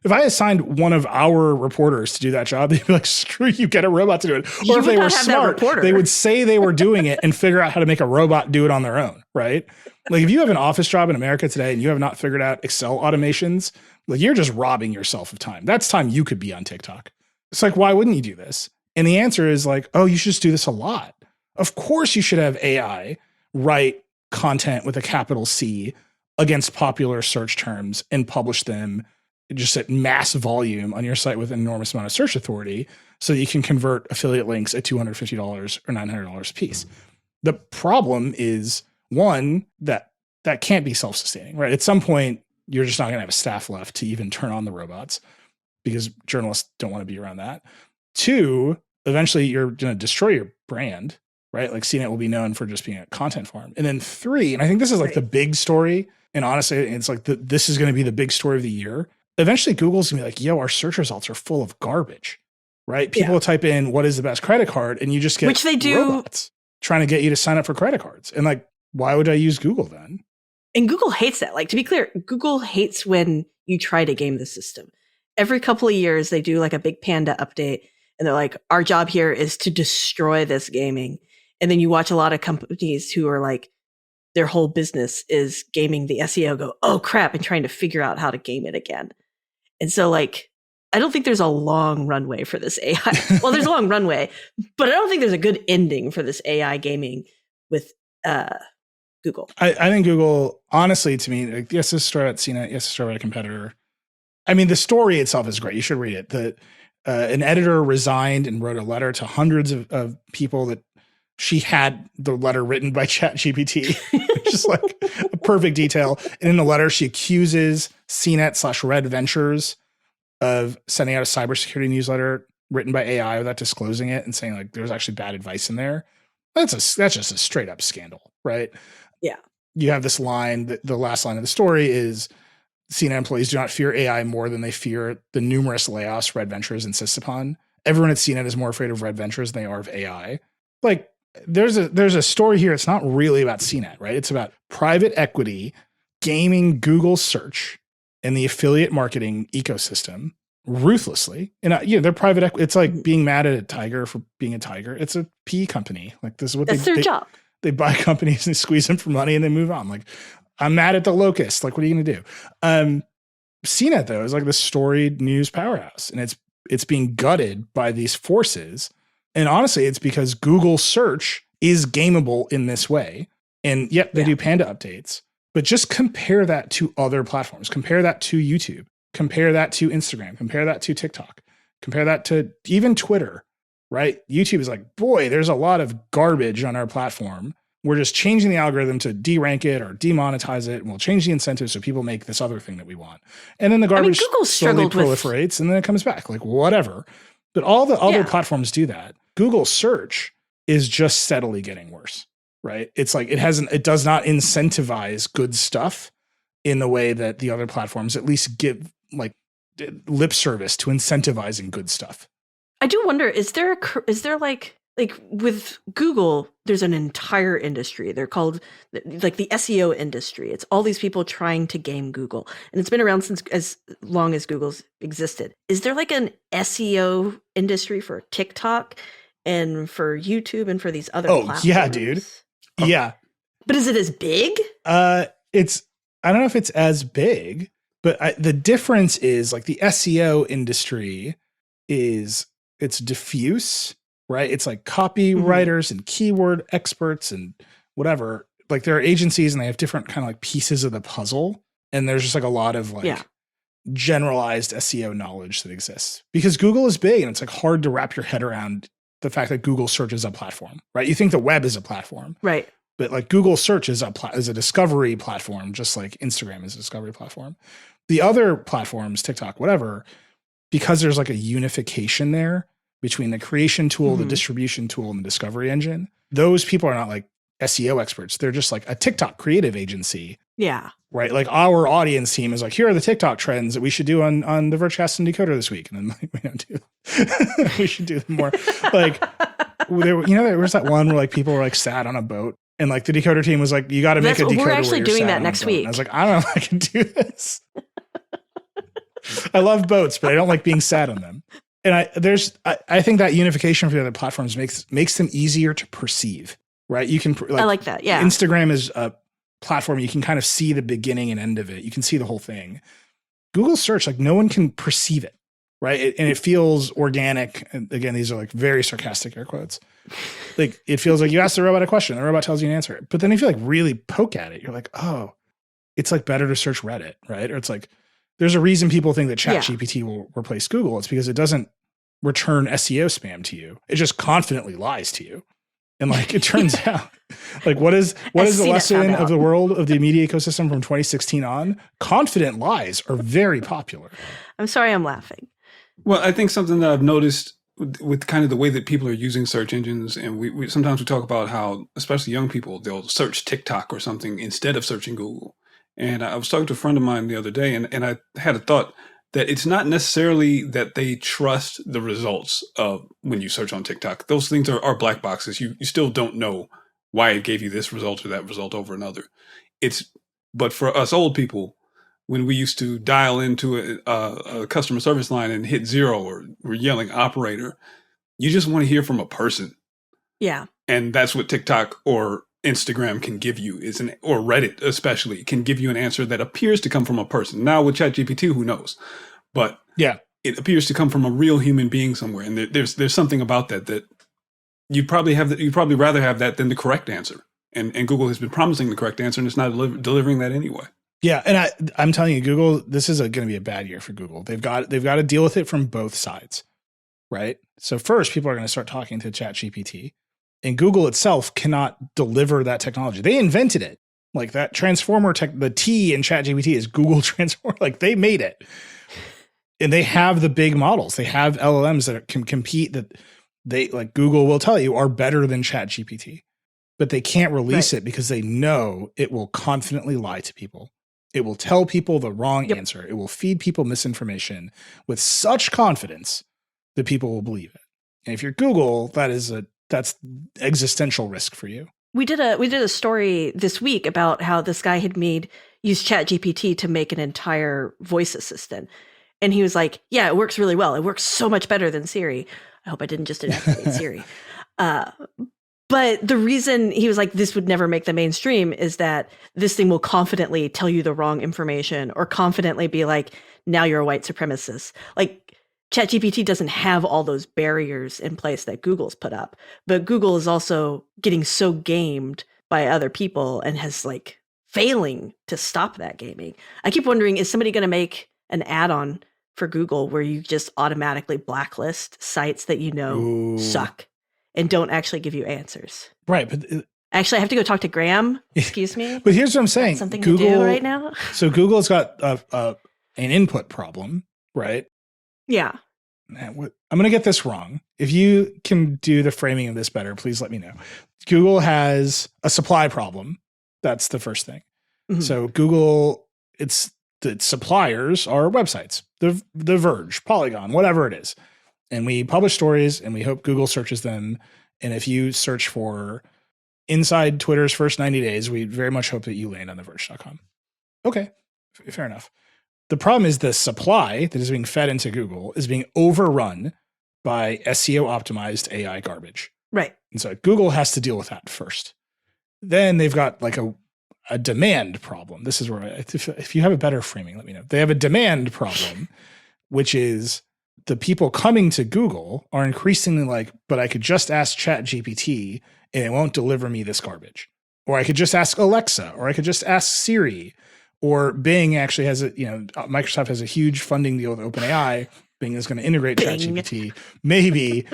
[SPEAKER 2] If I assigned one of our reporters to do that job, they'd be like, screw you, get a robot to do it. Or if they were smart, they would say they were doing it and figure out how to make a robot do it on their own, right? Like, if you have an office job in America today and you have not figured out Excel automations, like, you're just robbing yourself of time. That's time you could be on TikTok. It's like, why wouldn't you do this? And the answer is like, oh, you should just do this a lot. Of course you should have AI write content with a capital C against popular search terms and publish them just at mass volume on your site with an enormous amount of search authority so that you can convert affiliate links at $250 or $900 a piece. The problem is, one, that can't be self-sustaining, right? At some point, you're just not going to have a staff left to even turn on the robots because journalists don't want to be around that. Two, eventually you're going to destroy your brand, right? Like, CNET will be known for just being a content farm. And then three, and I think this is like the big story, and honestly, it's like this is going to be the big story of the year. Eventually Google's gonna be like, yo, our search results are full of garbage, right? People will type in what is the best credit card, and you just get
[SPEAKER 3] which they do
[SPEAKER 2] robots trying to get you to sign up for credit cards. And like, why would I use Google then?
[SPEAKER 3] And Google hates that. Like, to be clear, Google hates when you try to game the system. Every couple of years, they do like a big panda update, and they're like, our job here is to destroy this gaming. And then you watch a lot of companies who are like, their whole business is gaming the SEO, go, oh crap, and trying to figure out how to game it again. And so, like, I don't think there's a long runway for this AI. Well, there's a long runway, but I don't think there's a good ending for this AI gaming with Google.
[SPEAKER 2] I think Google, honestly, to me, like, yes, this started at CNET, yes, it started at a competitor. I mean, the story itself is great. You should read it. That an editor resigned and wrote a letter to hundreds of people that she had the letter written by ChatGPT, just like a perfect detail. And in the letter, she accuses CNET/Red Ventures of sending out a cybersecurity newsletter written by AI without disclosing it and saying like there's actually bad advice in there. That's just a straight up scandal, right?
[SPEAKER 3] Yeah.
[SPEAKER 2] You have this line, the last line of the story is CNET employees do not fear AI more than they fear the numerous layoffs Red Ventures insists upon. Everyone at CNET is more afraid of Red Ventures than they are of AI. Like, there's a story here. It's not really about CNET, right? It's about private equity gaming Google search and the affiliate marketing ecosystem ruthlessly. And they're private equity. It's like being mad at a tiger for being a tiger. It's a PE company. Like, this is what
[SPEAKER 3] that's their job.
[SPEAKER 2] They buy companies and squeeze them for money and they move on. Like, I'm mad at the locust. Like, what are you going to do? CNET though is like the storied news powerhouse, and it's being gutted by these forces. And honestly, it's because Google search is gameable in this way. And yet they do Panda updates, but just compare that to other platforms. Compare that to YouTube. Compare that to Instagram. Compare that to TikTok. Compare that to even Twitter, right? YouTube is like, boy, there's a lot of garbage on our platform. We're just changing the algorithm to derank it or demonetize it. And we'll change the incentives so people make this other thing that we want. And then the garbage
[SPEAKER 3] Google
[SPEAKER 2] slowly
[SPEAKER 3] struggled with
[SPEAKER 2] proliferates and then it comes back. Like, whatever. But all the other
[SPEAKER 3] Yeah.
[SPEAKER 2] platforms do that. Google search is just steadily getting worse, right? It's like it does not incentivize good stuff in the way that the other platforms at least give like lip service to incentivizing good stuff.
[SPEAKER 3] I do wonder, is there like with Google, there's an entire industry. They're called like the SEO industry. It's all these people trying to game Google. And it's been around since as long as Google's existed. Is there like an SEO industry for TikTok and for YouTube and for these other platforms?
[SPEAKER 2] Yeah, dude. Yeah.
[SPEAKER 3] But is it as big?
[SPEAKER 2] I don't know if it's as big, but the difference is like the SEO industry it's diffuse, right? It's like copywriters and keyword experts and whatever. Like there are agencies and they have different kind of like pieces of the puzzle. And there's just like a lot of like generalized SEO knowledge that exists because Google is big and it's like hard to wrap your head around the fact that Google search is a platform, right? You think the web is a platform,
[SPEAKER 3] right?
[SPEAKER 2] But like Google search is a discovery platform, just like Instagram is a discovery platform. The other platforms, TikTok, whatever, because there's like a unification there between the creation tool, the distribution tool, and the discovery engine. Those people are not like SEO experts. They're just like a TikTok creative agency.
[SPEAKER 3] Yeah.
[SPEAKER 2] Right. Like our audience team is like, here are the TikTok trends that we should do on the Vergecast and Decoder this week. And then like, we don't do, we should do them more. Like there was that one where like people were like sat on a boat and like the Decoder team was like, you got to make a decoder.
[SPEAKER 3] We're actually
[SPEAKER 2] where you're
[SPEAKER 3] doing
[SPEAKER 2] sat
[SPEAKER 3] that
[SPEAKER 2] on a
[SPEAKER 3] next
[SPEAKER 2] boat.
[SPEAKER 3] week.
[SPEAKER 2] And I was like, I don't know if I can do this. I love boats, but I don't like being sat on them. And I think that unification for the other platforms makes them easier to perceive, right? You can
[SPEAKER 3] I like that. Yeah.
[SPEAKER 2] Instagram is a platform. You can kind of see the beginning and end of it. You can see the whole thing. Google search, like no one can perceive it, right? And it feels organic. And again, these are like very sarcastic air quotes. Like it feels like you ask the robot a question, the robot tells you an answer. But then if you like really poke at it, you're like, oh, it's like better to search Reddit, right? Or it's like, there's a reason people think that ChatGPT will replace Google. It's because it doesn't return SEO spam to you. It just confidently lies to you. And like it turns out, like what is the lesson of the world of the media ecosystem from 2016 on? Confident lies are very popular.
[SPEAKER 3] I'm sorry I'm laughing.
[SPEAKER 4] Well, I think something that I've noticed with kind of the way that people are using search engines, and we sometimes we talk about how, especially young people, they'll search TikTok or something instead of searching Google. And I was talking to a friend of mine the other day, and I had a thought that it's not necessarily that they trust the results of when you search on TikTok. Those things are black boxes. You still don't know why it gave you this result or that result over another. But for us old people, when we used to dial into a customer service line and hit 0 or we're yelling operator, you just want to hear from a person.
[SPEAKER 3] Yeah.
[SPEAKER 4] And that's what TikTok or Instagram can give you or Reddit especially can give you an answer that appears to come from a person. Now with ChatGPT, who knows? But yeah, it appears to come from a real human being somewhere. And there's something about that you'd probably rather have that than the correct answer. And Google has been promising the correct answer and it's not delivering that anyway.
[SPEAKER 2] Yeah. And I'm telling you, Google, this is going to be a bad year for Google. They've got to deal with it from both sides, right? So first, people are going to start talking to ChatGPT. And Google itself cannot deliver that technology. They invented it. Like that transformer the T in ChatGPT is Google Transformer. Like they made it. And they have the big models. They have LLMs that can compete that they like Google will tell you are better than ChatGPT. But they can't release it because they know it will confidently lie to people. It will tell people the wrong answer. It will feed people misinformation with such confidence that people will believe it. And if you're Google, that's existential risk for you.
[SPEAKER 3] We did a story this week about how this guy had used ChatGPT to make an entire voice assistant. And he was like, yeah, it works really well. It works so much better than Siri. I hope I didn't just inactivate Siri. But the reason he was like, this would never make the mainstream is that this thing will confidently tell you the wrong information or confidently be like, now you're a white supremacist. Like, ChatGPT doesn't have all those barriers in place that Google's put up, but Google is also getting so gamed by other people and has like failing to stop that gaming. I keep wondering, is somebody going to make an add-on for Google where you just automatically blacklist sites that suck and don't actually give you answers?
[SPEAKER 2] Right. But
[SPEAKER 3] actually, I have to go talk to Graham. Excuse me.
[SPEAKER 2] But here's what I'm saying.
[SPEAKER 3] Something
[SPEAKER 2] Google,
[SPEAKER 3] to do right now.
[SPEAKER 2] So Google's got an input problem, right?
[SPEAKER 3] Yeah.
[SPEAKER 2] I'm going to get this wrong. If you can do the framing of this better, please let me know. Google has a supply problem. That's the first thing.
[SPEAKER 3] Mhm.
[SPEAKER 2] So Google, its suppliers are websites, the Verge, Polygon, whatever it is. And we publish stories and we hope Google searches them. And if you search for inside Twitter's first 90 days, we very much hope that you land on theverge.com. Okay, fair enough. The problem is the supply that is being fed into Google is being overrun by SEO optimized AI garbage.
[SPEAKER 3] Right.
[SPEAKER 2] And so Google has to deal with that first. Then they've got like a demand problem. This is where, if you have a better framing, let me know. They have a demand problem, which is the people coming to Google are increasingly like, but I could just ask ChatGPT and it won't deliver me this garbage. Or I could just ask Alexa, or I could just ask Siri. Or Bing actually has Microsoft has a huge funding deal with OpenAI. Bing is going to integrate ChatGPT. Maybe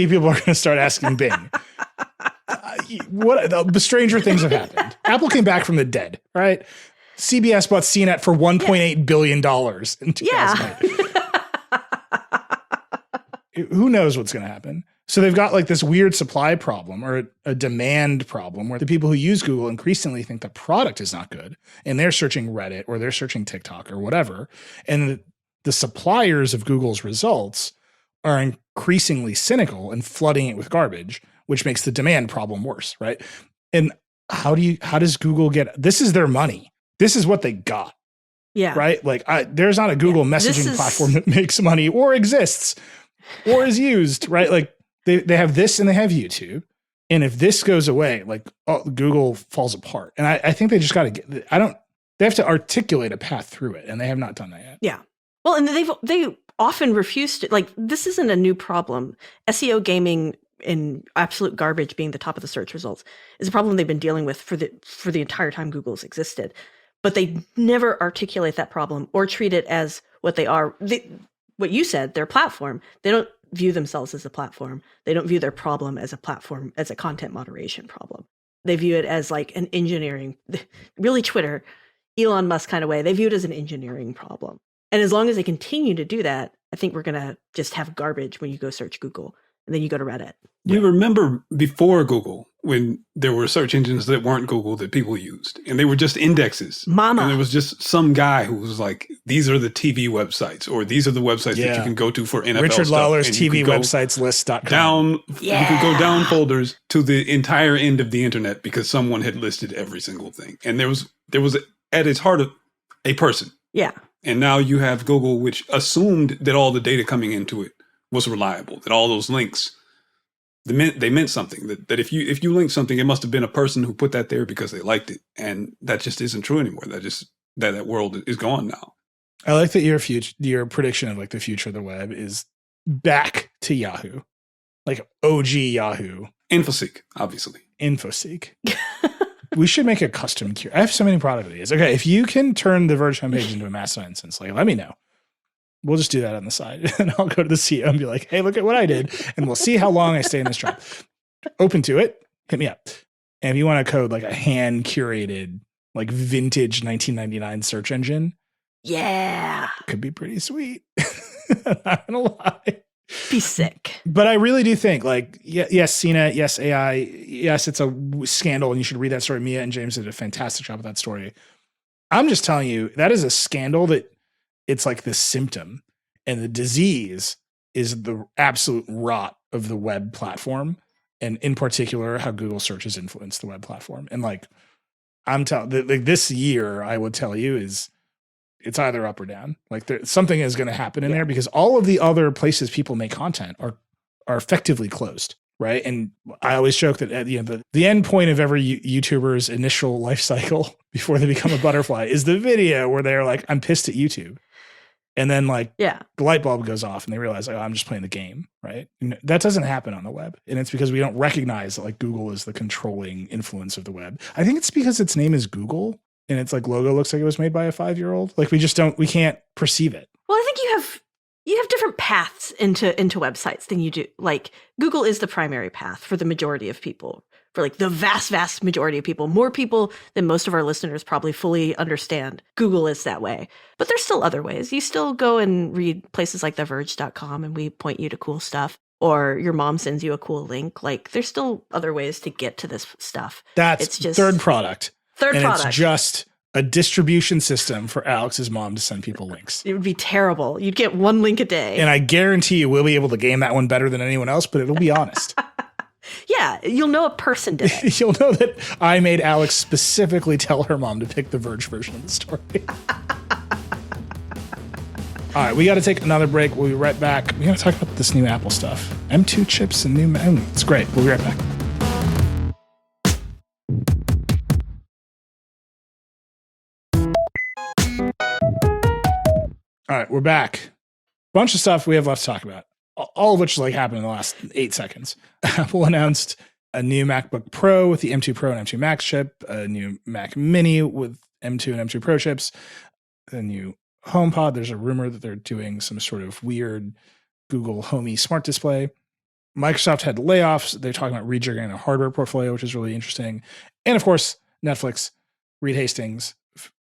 [SPEAKER 2] people are going to start asking Bing. The stranger things have happened. Apple came back from the dead, right? CBS bought CNET for $1.8 billion in 2008.
[SPEAKER 3] Yeah.
[SPEAKER 2] Who knows what's going to happen? So they've got like this weird supply problem or a demand problem where the people who use Google increasingly think the product is not good and they're searching Reddit or they're searching TikTok or whatever. And the suppliers of Google's results are increasingly cynical and flooding it with garbage, which makes the demand problem worse, right? And how does Google this is their money. This is what they got.
[SPEAKER 3] Yeah.
[SPEAKER 2] Right? Like there's not a Google messaging platform that makes money or exists or is used, right? Like they have this and they have YouTube. And if this goes away, like Google falls apart. And I think they just got to they have to articulate a path through it. And they have not done that yet.
[SPEAKER 3] Yeah. Well, and they often refuse to, like, this isn't a new problem. SEO gaming and absolute garbage being the top of the search results is a problem they've been dealing with for the entire time Google's existed. But they never articulate that problem or treat it as what they are. What you said, their platform, they don't view themselves as a platform. They don't view their problem as a platform, as a content moderation problem. They view it as like an engineering, really Twitter, Elon Musk kind of way. They view it as an engineering problem. And as long as they continue to do that, I think we're going to just have garbage when you go search Google and then you go to Reddit.
[SPEAKER 4] You remember before Google, when there were search engines that weren't Google that people used, and they were just indexes.
[SPEAKER 3] Mama.
[SPEAKER 4] And there was just some guy who was like, these are the TV websites, or these are the websites that you can go to for NFL
[SPEAKER 2] Richard
[SPEAKER 4] stuff.
[SPEAKER 2] Lawler's TV websites list.com.
[SPEAKER 4] You could go down folders to the entire end of the internet because someone had listed every single thing. And there was at its heart a person.
[SPEAKER 3] Yeah.
[SPEAKER 4] And now you have Google, which assumed that all the data coming into it was reliable, that all those links, they meant something, that if you link something, it must have been a person who put that there because they liked it. And that just isn't true anymore. That world is gone now.
[SPEAKER 2] I like that your prediction of like the future of the web is back to Yahoo, like OG Yahoo.
[SPEAKER 4] InfoSeek, obviously.
[SPEAKER 2] InfoSeek. We should make a custom cure. I have so many product ideas. Okay, if you can turn the Verge homepage into a Mastodon instance, like let me know. We'll just do that on the side. And I'll go to the CEO and be like, hey, look at what I did. And we'll see how long I stay in this job. Open to it. Hit me up. And if you want to code like a hand curated, like vintage 1999 search engine.
[SPEAKER 3] Yeah.
[SPEAKER 2] Could be pretty sweet. I'm not going to lie.
[SPEAKER 3] Be sick.
[SPEAKER 2] But I really do think like, yes, CNET, yes, AI, yes, it's a scandal. And you should read that story. Mia and James did a fantastic job with that story. I'm just telling you, that is a scandal that it's like this symptom, and the disease is the absolute rot of the web platform. And in particular, how Google search has influenced the web platform. And like, like this year, I would tell you is it's either up or down. Like something is going to happen in there because all of the other places people make content are effectively closed. Right. And I always joke that at the end point of every YouTuber's initial life cycle before they become a butterfly is the video where they're like, I'm pissed at YouTube. And then like the light bulb goes off and they realize, like, oh, I'm just playing the game. Right. And that doesn't happen on the web. And it's because we don't recognize that like Google is the controlling influence of the web. I think it's because its name is Google and its like logo looks like it was made by a 5-year-old. Like we can't perceive it.
[SPEAKER 3] Well, I think you have different paths into websites than you do. Like Google is the primary path for the majority of people. for like the vast, vast majority of people, more people than most of our listeners probably fully understand. Google is that way. But there's still other ways. You still go and read places like theverge.com and we point you to cool stuff. Or your mom sends you a cool link. Like there's still other ways to get to this stuff.
[SPEAKER 2] That's
[SPEAKER 3] just
[SPEAKER 2] third product.
[SPEAKER 3] Third product.
[SPEAKER 2] It's just a distribution system for Alex's mom to send people links.
[SPEAKER 3] It would be terrible. You'd get one link a day.
[SPEAKER 2] And I guarantee you we'll be able to game that one better than anyone else, but it'll be honest.
[SPEAKER 3] Yeah, you'll know a person did it.
[SPEAKER 2] You'll know that I made Alex specifically tell her mom to pick the Verge version of the story. All right, we got to take another break. We'll be right back. We got to talk about this new Apple stuff. M2 chips and new... It's great. We'll be right back. All right, we're back. Bunch of stuff we have left to talk about. All of which like happened in the last 8 seconds. Apple announced a new MacBook Pro with the M2 Pro and M2 Max chip, a new Mac Mini with M2 and M2 Pro chips, a new HomePod. There's a rumor that they're doing some sort of weird Google Homey smart display. Microsoft had layoffs. They're talking about rejiggering their hardware portfolio, which is really interesting. And of course, Netflix, Reed Hastings,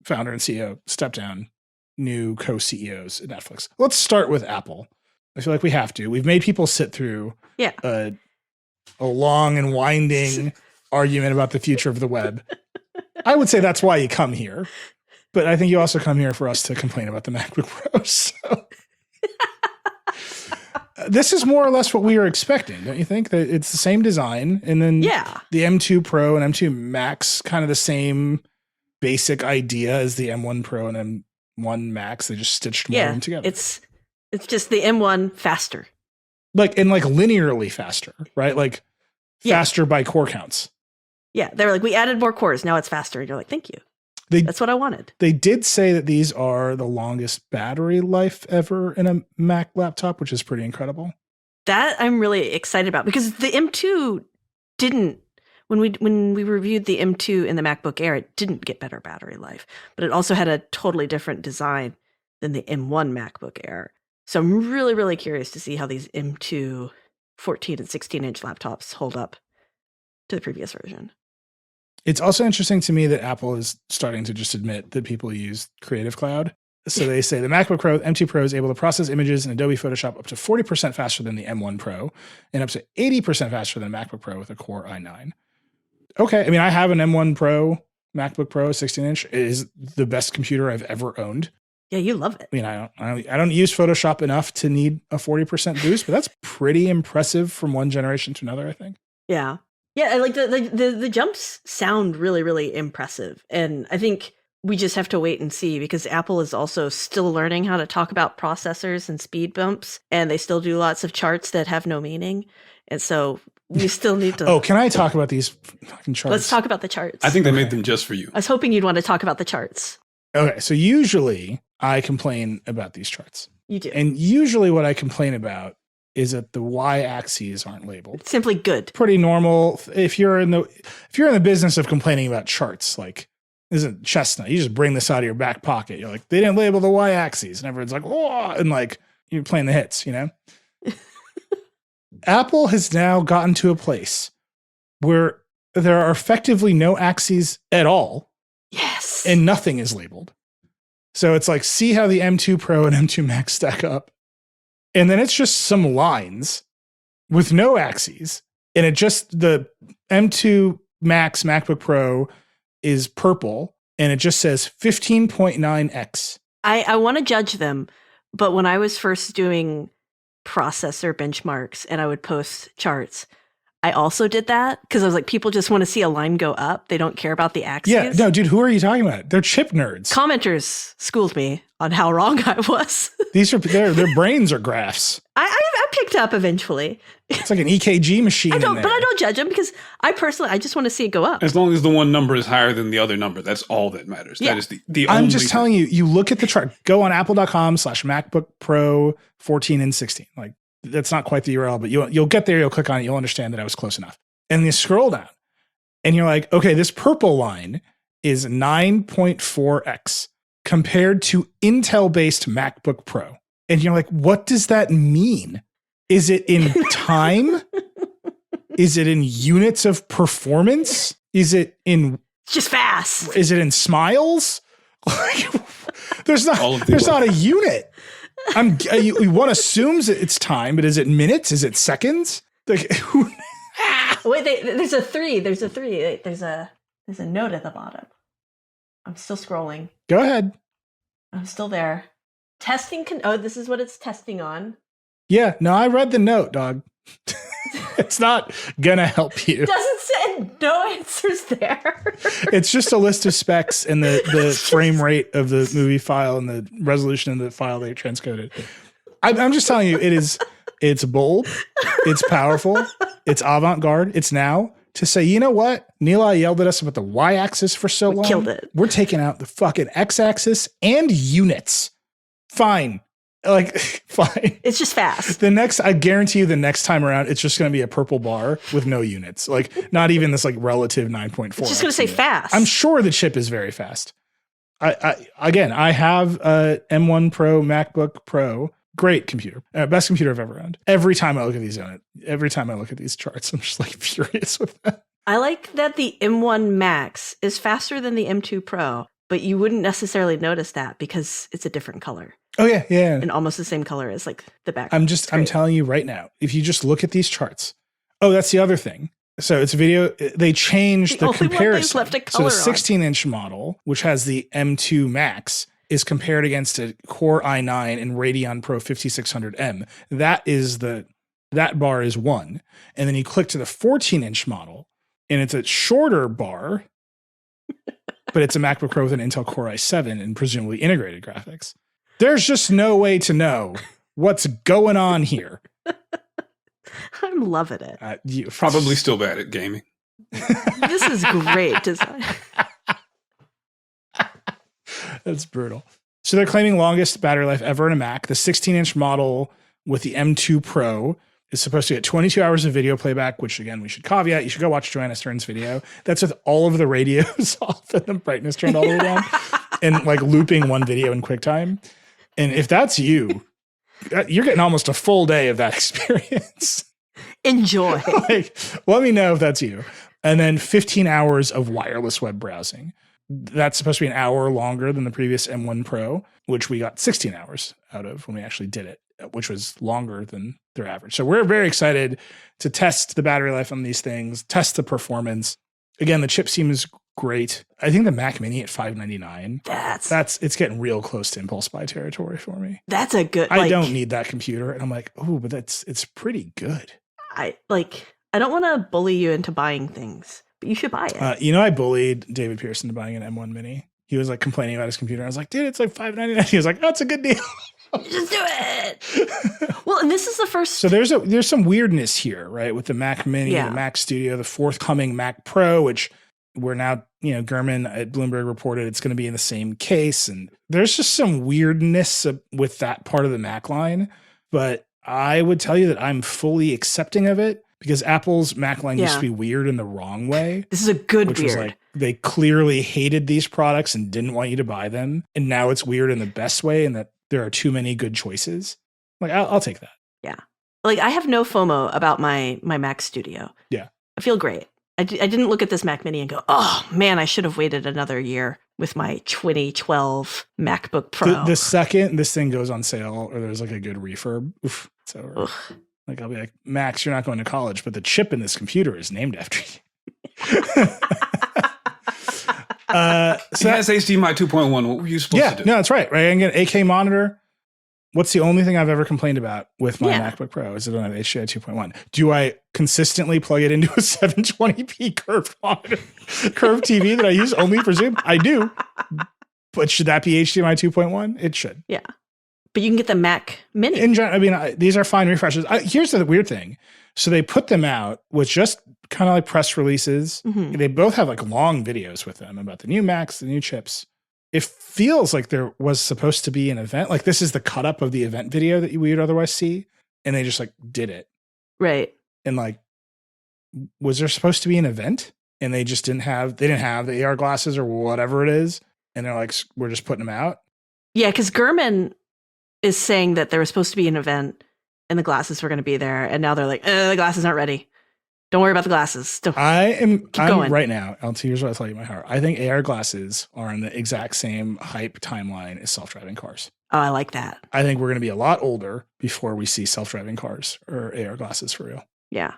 [SPEAKER 2] founder and CEO, stepped down, new co-CEOs at Netflix. Let's start with Apple. I feel like we have to. We've made people sit through a long and winding argument about the future of the web. I would say that's why you come here. But I think you also come here for us to complain about the MacBook Pro. So. This is more or less what we were expecting, don't you think? That it's the same design. And then the M2 Pro and M2 Max, kind of the same basic idea as the M1 Pro and M1 Max. They just stitched more of them together.
[SPEAKER 3] It's just the M1 faster.
[SPEAKER 2] Like linearly faster, right? Like faster by core counts.
[SPEAKER 3] Yeah. They're like, we added more cores. Now it's faster. And you're like, thank you. That's what I wanted.
[SPEAKER 2] They did say that these are the longest battery life ever in a Mac laptop, which is pretty incredible.
[SPEAKER 3] That I'm really excited about because the M2 didn't, when we reviewed the M2 in the MacBook Air, it didn't get better battery life, but it also had a totally different design than the M1 MacBook Air. So I'm really, really curious to see how these M2 14 and 16-inch laptops hold up to the previous version.
[SPEAKER 2] It's also interesting to me that Apple is starting to just admit that people use Creative Cloud. So they say the MacBook Pro, M2 Pro is able to process images in Adobe Photoshop up to 40% faster than the M1 Pro and up to 80% faster than the MacBook Pro with a Core i9. Okay, I mean, I have an M1 Pro, MacBook Pro, 16-inch. It is the best computer I've ever owned.
[SPEAKER 3] Yeah, you love it.
[SPEAKER 2] I mean, I don't use Photoshop enough to need a 40% boost, but that's pretty impressive from one generation to another, I think.
[SPEAKER 3] Yeah. Yeah, like the jumps sound really, really impressive. And I think we just have to wait and see because Apple is also still learning how to talk about processors and speed bumps. And they still do lots of charts that have no meaning. And so we still need to...
[SPEAKER 2] Oh, can I talk about these fucking charts?
[SPEAKER 3] Let's talk about the charts.
[SPEAKER 4] I think they made them just for you.
[SPEAKER 3] I was hoping you'd want to talk about the charts.
[SPEAKER 2] Okay, so usually I complain about these charts.
[SPEAKER 3] You do.
[SPEAKER 2] And usually what I complain about is that the y-axes aren't labeled.
[SPEAKER 3] It's simply good.
[SPEAKER 2] Pretty normal. If you're in the business of complaining about charts, like this isn't chestnut. You just bring this out of your back pocket. You're like, they didn't label the y-axes, and everyone's like, oh, and like you're playing the hits, you know. Apple has now gotten to a place where there are effectively no axes at all.
[SPEAKER 3] Yes.
[SPEAKER 2] And nothing is labeled. So it's like, see how the M2 Pro and M2 Max stack up. And then it's just some lines with no axes. And it just, the M2 Max MacBook Pro is purple. And it just says 15.9x.
[SPEAKER 3] I want to judge them. But when I was first doing processor benchmarks and I would post charts, I also did that because I was like, people just want to see a line go up. They don't care about the axes.
[SPEAKER 2] Yeah, no, dude, who are you talking about? They're chip nerds.
[SPEAKER 3] Commenters schooled me on how wrong I was.
[SPEAKER 2] These are their brains are graphs.
[SPEAKER 3] I picked up eventually.
[SPEAKER 2] It's like an EKG machine.
[SPEAKER 3] But I don't judge them because I just want to see it go up.
[SPEAKER 4] As long as the one number is higher than the other number, that's all that matters.
[SPEAKER 3] Yeah.
[SPEAKER 4] That is the only
[SPEAKER 2] I'm just telling you, you look at the chart, go on apple.com/MacBook Pro 14 and 16. Like, that's not quite the URL, but you'll get there, you'll click on it, you'll understand that I was close enough. And you scroll down and you're like, okay, this purple line is 9.4x compared to Intel-based MacBook Pro. And you're like, what does that mean? Is it in time? Is it in units of performance? Is it in
[SPEAKER 3] It's just fast.
[SPEAKER 2] Is it in smiles? There's not a unit. One assumes it's time, but is it minutes? Is it seconds? Like,
[SPEAKER 3] Wait, there's a 3. There's a 3. There's a note at the bottom. I'm still scrolling.
[SPEAKER 2] Go ahead.
[SPEAKER 3] I'm still there. Testing this is what it's testing on.
[SPEAKER 2] Yeah, no, I read the note, dog. It's not gonna help you.
[SPEAKER 3] It doesn't say no answers there.
[SPEAKER 2] It's just a list of specs and the frame rate of the movie file and the resolution of the file they transcoded. I'm just telling you, it's bold, it's powerful, it's avant-garde. It's now to say, you know what? Neil yelled at us about the y-axis for so long.
[SPEAKER 3] Killed it.
[SPEAKER 2] We're taking out the fucking x-axis and units. Fine. Like, fine.
[SPEAKER 3] It's just fast.
[SPEAKER 2] I guarantee you the next time around, it's just going to be a purple bar with no units. Like, not even this like relative 9.4.
[SPEAKER 3] It's just going to say fast.
[SPEAKER 2] I'm sure the chip is very fast. I have a M1 Pro MacBook Pro. Great computer. Best computer I've ever owned. Every time I look at these charts, I'm just like furious with that.
[SPEAKER 3] I like that the M1 Max is faster than the M2 Pro, but you wouldn't necessarily notice that because it's a different color.
[SPEAKER 2] Oh yeah.
[SPEAKER 3] And almost the same color as like the back.
[SPEAKER 2] I'm telling you right now, if you just look at these charts. Oh, that's the other thing. So it's a video. They changed the comparison.
[SPEAKER 3] Left a color
[SPEAKER 2] so the 16-inch model, which has the M2 Max, is compared against a Core i9 and Radeon Pro 5600M. That bar is 1. And then you click to the 14-inch model, and it's a shorter bar, but it's a MacBook Pro with an Intel Core i7 and presumably integrated graphics. There's just no way to know what's going on here.
[SPEAKER 3] I'm loving it.
[SPEAKER 4] Probably still bad at gaming.
[SPEAKER 3] This is great design.
[SPEAKER 2] That's brutal. So they're claiming longest battery life ever in a Mac. The 16-inch model with the M2 Pro is supposed to get 22 hours of video playback, which again, we should caveat. You should go watch Joanna Stern's video. That's with all of the radios off and the brightness turned all the way down and like looping one video in QuickTime. And if that's you, you're getting almost a full day of that experience.
[SPEAKER 3] Enjoy.
[SPEAKER 2] Like, let me know if that's you. And then 15 hours of wireless web browsing. That's supposed to be an hour longer than the previous M1 Pro, which we got 16 hours out of when we actually did it, which was longer than their average. So we're very excited to test the battery life on these things, test the performance. Again, the chip seems great. I think the Mac Mini at $599. It's getting real close to impulse buy territory for me.
[SPEAKER 3] That's a good.
[SPEAKER 2] I don't need that computer, and I'm like, oh, but it's pretty good.
[SPEAKER 3] I don't want to bully you into buying things, but you should buy it.
[SPEAKER 2] I bullied David Pearson to buying an M1 Mini. He was like complaining about his computer. I was like, dude, it's like $599. He was like, that's a good deal.
[SPEAKER 3] Just do it. Well, and this is the first.
[SPEAKER 2] So there's some weirdness here, right? With the Mac Mini, the Mac Studio, the forthcoming Mac Pro, which we're now, Gurman at Bloomberg reported it's going to be in the same case. And there's just some weirdness with that part of the Mac line. But I would tell you that I'm fully accepting of it because Apple's Mac line used to be weird in the wrong way.
[SPEAKER 3] This is a good
[SPEAKER 2] which
[SPEAKER 3] weird.
[SPEAKER 2] Was like they clearly hated these products and didn't want you to buy them. And now it's weird in the best way and that there are too many good choices. Like, I'll take that.
[SPEAKER 3] Yeah. Like, I have no FOMO about my Mac Studio.
[SPEAKER 2] Yeah.
[SPEAKER 3] I feel great. I didn't look at this Mac Mini and go, oh, man, I should have waited another year with my 2012 MacBook Pro.
[SPEAKER 2] The second this thing goes on sale or there's like a good refurb, it's over.
[SPEAKER 3] Ugh.
[SPEAKER 2] Like, I'll be like, Max, you're not going to college, but the chip in this computer is named after you.
[SPEAKER 4] So that's HDMI 2.1. What were you supposed to do?
[SPEAKER 2] No, that's right. Right. I can get an 8K monitor. What's the only thing I've ever complained about with my MacBook Pro is it don't have HDMI 2.1. Do I consistently plug it into a 720p curved monitor, curved TV that I use only for Zoom? I do. But should that be HDMI 2.1? It should.
[SPEAKER 3] Yeah. But you can get the Mac Mini.
[SPEAKER 2] In general, I mean, these are fine refreshes. Here's the weird thing. So they put them out with just kind of like press releases.
[SPEAKER 3] Mm-hmm.
[SPEAKER 2] They both have like long videos with them about the new Macs, the new chips. It feels like there was supposed to be an event. Like this is the cut up of the event video that we would otherwise see. And they just like did it.
[SPEAKER 3] Right.
[SPEAKER 2] And like, was there supposed to be an event? And they just didn't have the AR glasses or whatever it is. And they're like, we're just putting them out.
[SPEAKER 3] Yeah. Because Gurman is saying that there was supposed to be an event and the glasses were going to be there. And now they're like, the glasses aren't ready. Don't worry about the glasses.
[SPEAKER 2] I'm
[SPEAKER 3] going.
[SPEAKER 2] right now. Here's what I'll tell you in my heart. I think AR glasses are on the exact same hype timeline as self-driving cars.
[SPEAKER 3] Oh, I like that.
[SPEAKER 2] I think we're going to be a lot older before we see self-driving cars or AR glasses for real.
[SPEAKER 3] Yeah.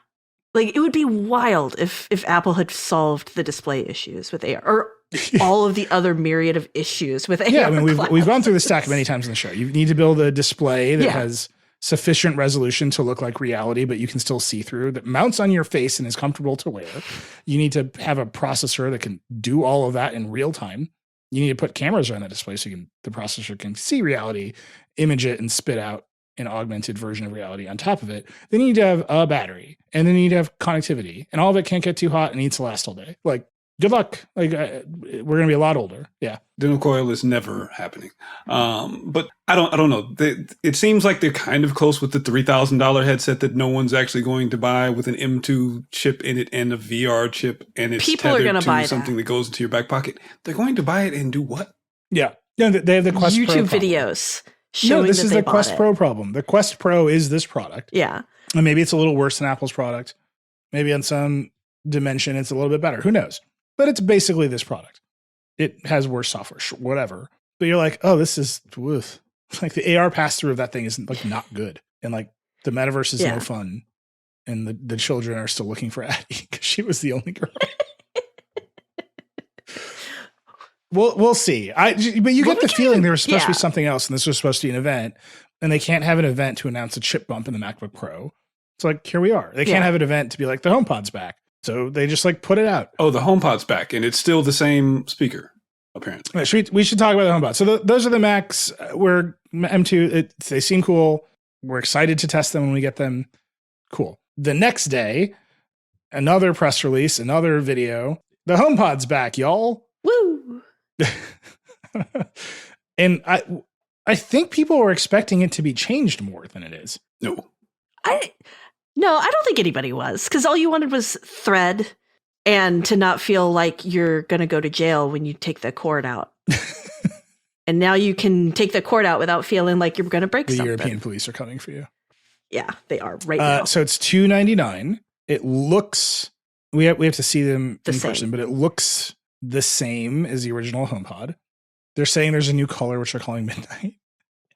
[SPEAKER 3] Like, it would be wild if Apple had solved the display issues with AR or all of the other myriad of issues with AR.
[SPEAKER 2] Yeah, I mean, we've gone through the stack many times in the show. You need to build a display that has sufficient resolution to look like reality, but you can still see through, that mounts on your face and is comfortable to wear. You need to have a processor that can do all of that in real time. You need to put cameras around that display so the processor can see reality, image it, and spit out an augmented version of reality on top of it. Then you need to have a battery, and then you need to have connectivity, and all of it can't get too hot and needs to last all day. Like, good luck. Like, we're going to be a lot older. Yeah.
[SPEAKER 4] Dental coil is never happening. But I don't know. It seems like they're kind of close with the $3,000 headset that no one's actually going to buy, with an M2 chip in it and a VR chip, and it's
[SPEAKER 3] People are
[SPEAKER 4] tethered
[SPEAKER 3] gonna
[SPEAKER 4] to
[SPEAKER 3] buy
[SPEAKER 4] something that goes into your back pocket. They're going to buy it and do what?
[SPEAKER 2] Yeah. Yeah, they have the Quest Pro
[SPEAKER 3] YouTube
[SPEAKER 2] problem.
[SPEAKER 3] videos showing
[SPEAKER 2] this
[SPEAKER 3] that
[SPEAKER 2] is
[SPEAKER 3] they
[SPEAKER 2] the
[SPEAKER 3] bought
[SPEAKER 2] Quest
[SPEAKER 3] it.
[SPEAKER 2] Pro problem. The Quest Pro is this product.
[SPEAKER 3] Yeah.
[SPEAKER 2] And maybe it's a little worse than Apple's product. Maybe on some dimension, it's a little bit better. Who knows? But it's basically this product. It has worse software, whatever. But you're like, oh, this is woof. Like, the AR pass through of that thing is like not good. And like, the metaverse is no fun. And the children are still looking for Addie because she was the only girl. We'll see. But you get the feeling there was supposed to be something else, and this was supposed to be an event, and they can't have an event to announce a chip bump in the MacBook Pro. It's like, here we are. They can't have an event to be like, the HomePod's back. So they just like put it out.
[SPEAKER 4] Oh, the HomePod's back, and it's still the same speaker, apparently.
[SPEAKER 2] We should talk about the HomePod. So those are the Macs. We're M2. They seem cool. We're excited to test them when we get them. Cool. The next day, another press release, another video. The HomePod's back, y'all.
[SPEAKER 3] Woo!
[SPEAKER 2] And I think people were expecting it to be changed more than it is.
[SPEAKER 4] No.
[SPEAKER 3] I don't think anybody was, because all you wanted was thread and to not feel like you're going to go to jail when you take the cord out. And now you can take the cord out without feeling like you're going to break something.
[SPEAKER 2] The European police are coming for you.
[SPEAKER 3] Yeah, they are right now.
[SPEAKER 2] So it's $299. It looks, we have to see them in person, but it looks the same as the original HomePod. They're saying there's a new color, which they're calling Midnight.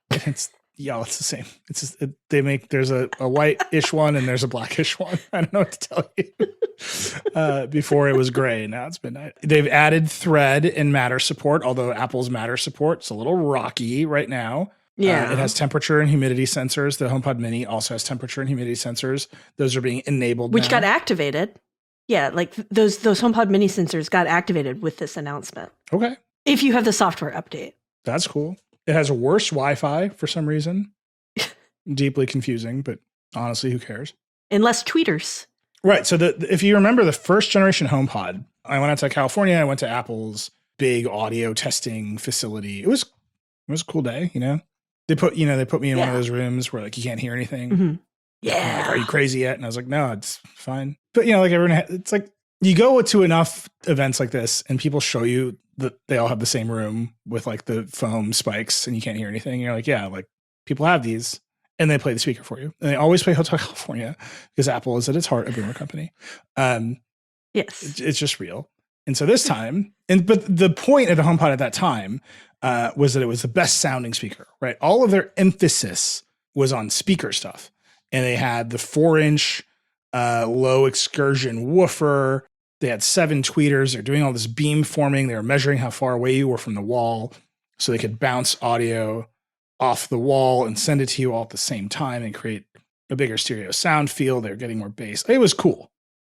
[SPEAKER 2] And it's the same. It's just, there's a white-ish one and there's a blackish one. I don't know what to tell you. Before it was gray, now it's Midnight. They've added Thread and Matter support, although Apple's Matter support is a little rocky right now.
[SPEAKER 3] Yeah.
[SPEAKER 2] It has temperature and humidity sensors. The HomePod Mini also has temperature and humidity sensors. Those are being enabled
[SPEAKER 3] Which
[SPEAKER 2] now.
[SPEAKER 3] got activated. Yeah, like those HomePod Mini sensors got activated with this announcement.
[SPEAKER 2] Okay.
[SPEAKER 3] If you have the software update.
[SPEAKER 2] That's cool. It has worse Wi-Fi for some reason. Deeply confusing, but honestly, who cares?
[SPEAKER 3] And less tweeters.
[SPEAKER 2] Right. So if you remember the first generation HomePod, I went out to California. I went to Apple's big audio testing facility. It was a cool day, you know? They put me in one of those rooms where like you can't hear anything.
[SPEAKER 3] Mm-hmm.
[SPEAKER 2] Yeah. Like, are you crazy yet? And I was like, no, it's fine. But like everyone, it's like you go to enough events like this and people show you that they all have the same room with like the foam spikes and you can't hear anything. And you're like, yeah, like people have these and they play the speaker for you. And they always play Hotel California because Apple is at its heart a boomer company.
[SPEAKER 3] Yes.
[SPEAKER 2] It's just real. And so this time, but the point of the HomePod at that time was that it was the best sounding speaker, right? All of their emphasis was on speaker stuff. And they had the 4-inch low excursion woofer. They had 7 tweeters. They're doing all this beam forming. They were measuring how far away you were from the wall so they could bounce audio off the wall and send it to you all at the same time and create a bigger stereo sound field. They were getting more bass. It was cool.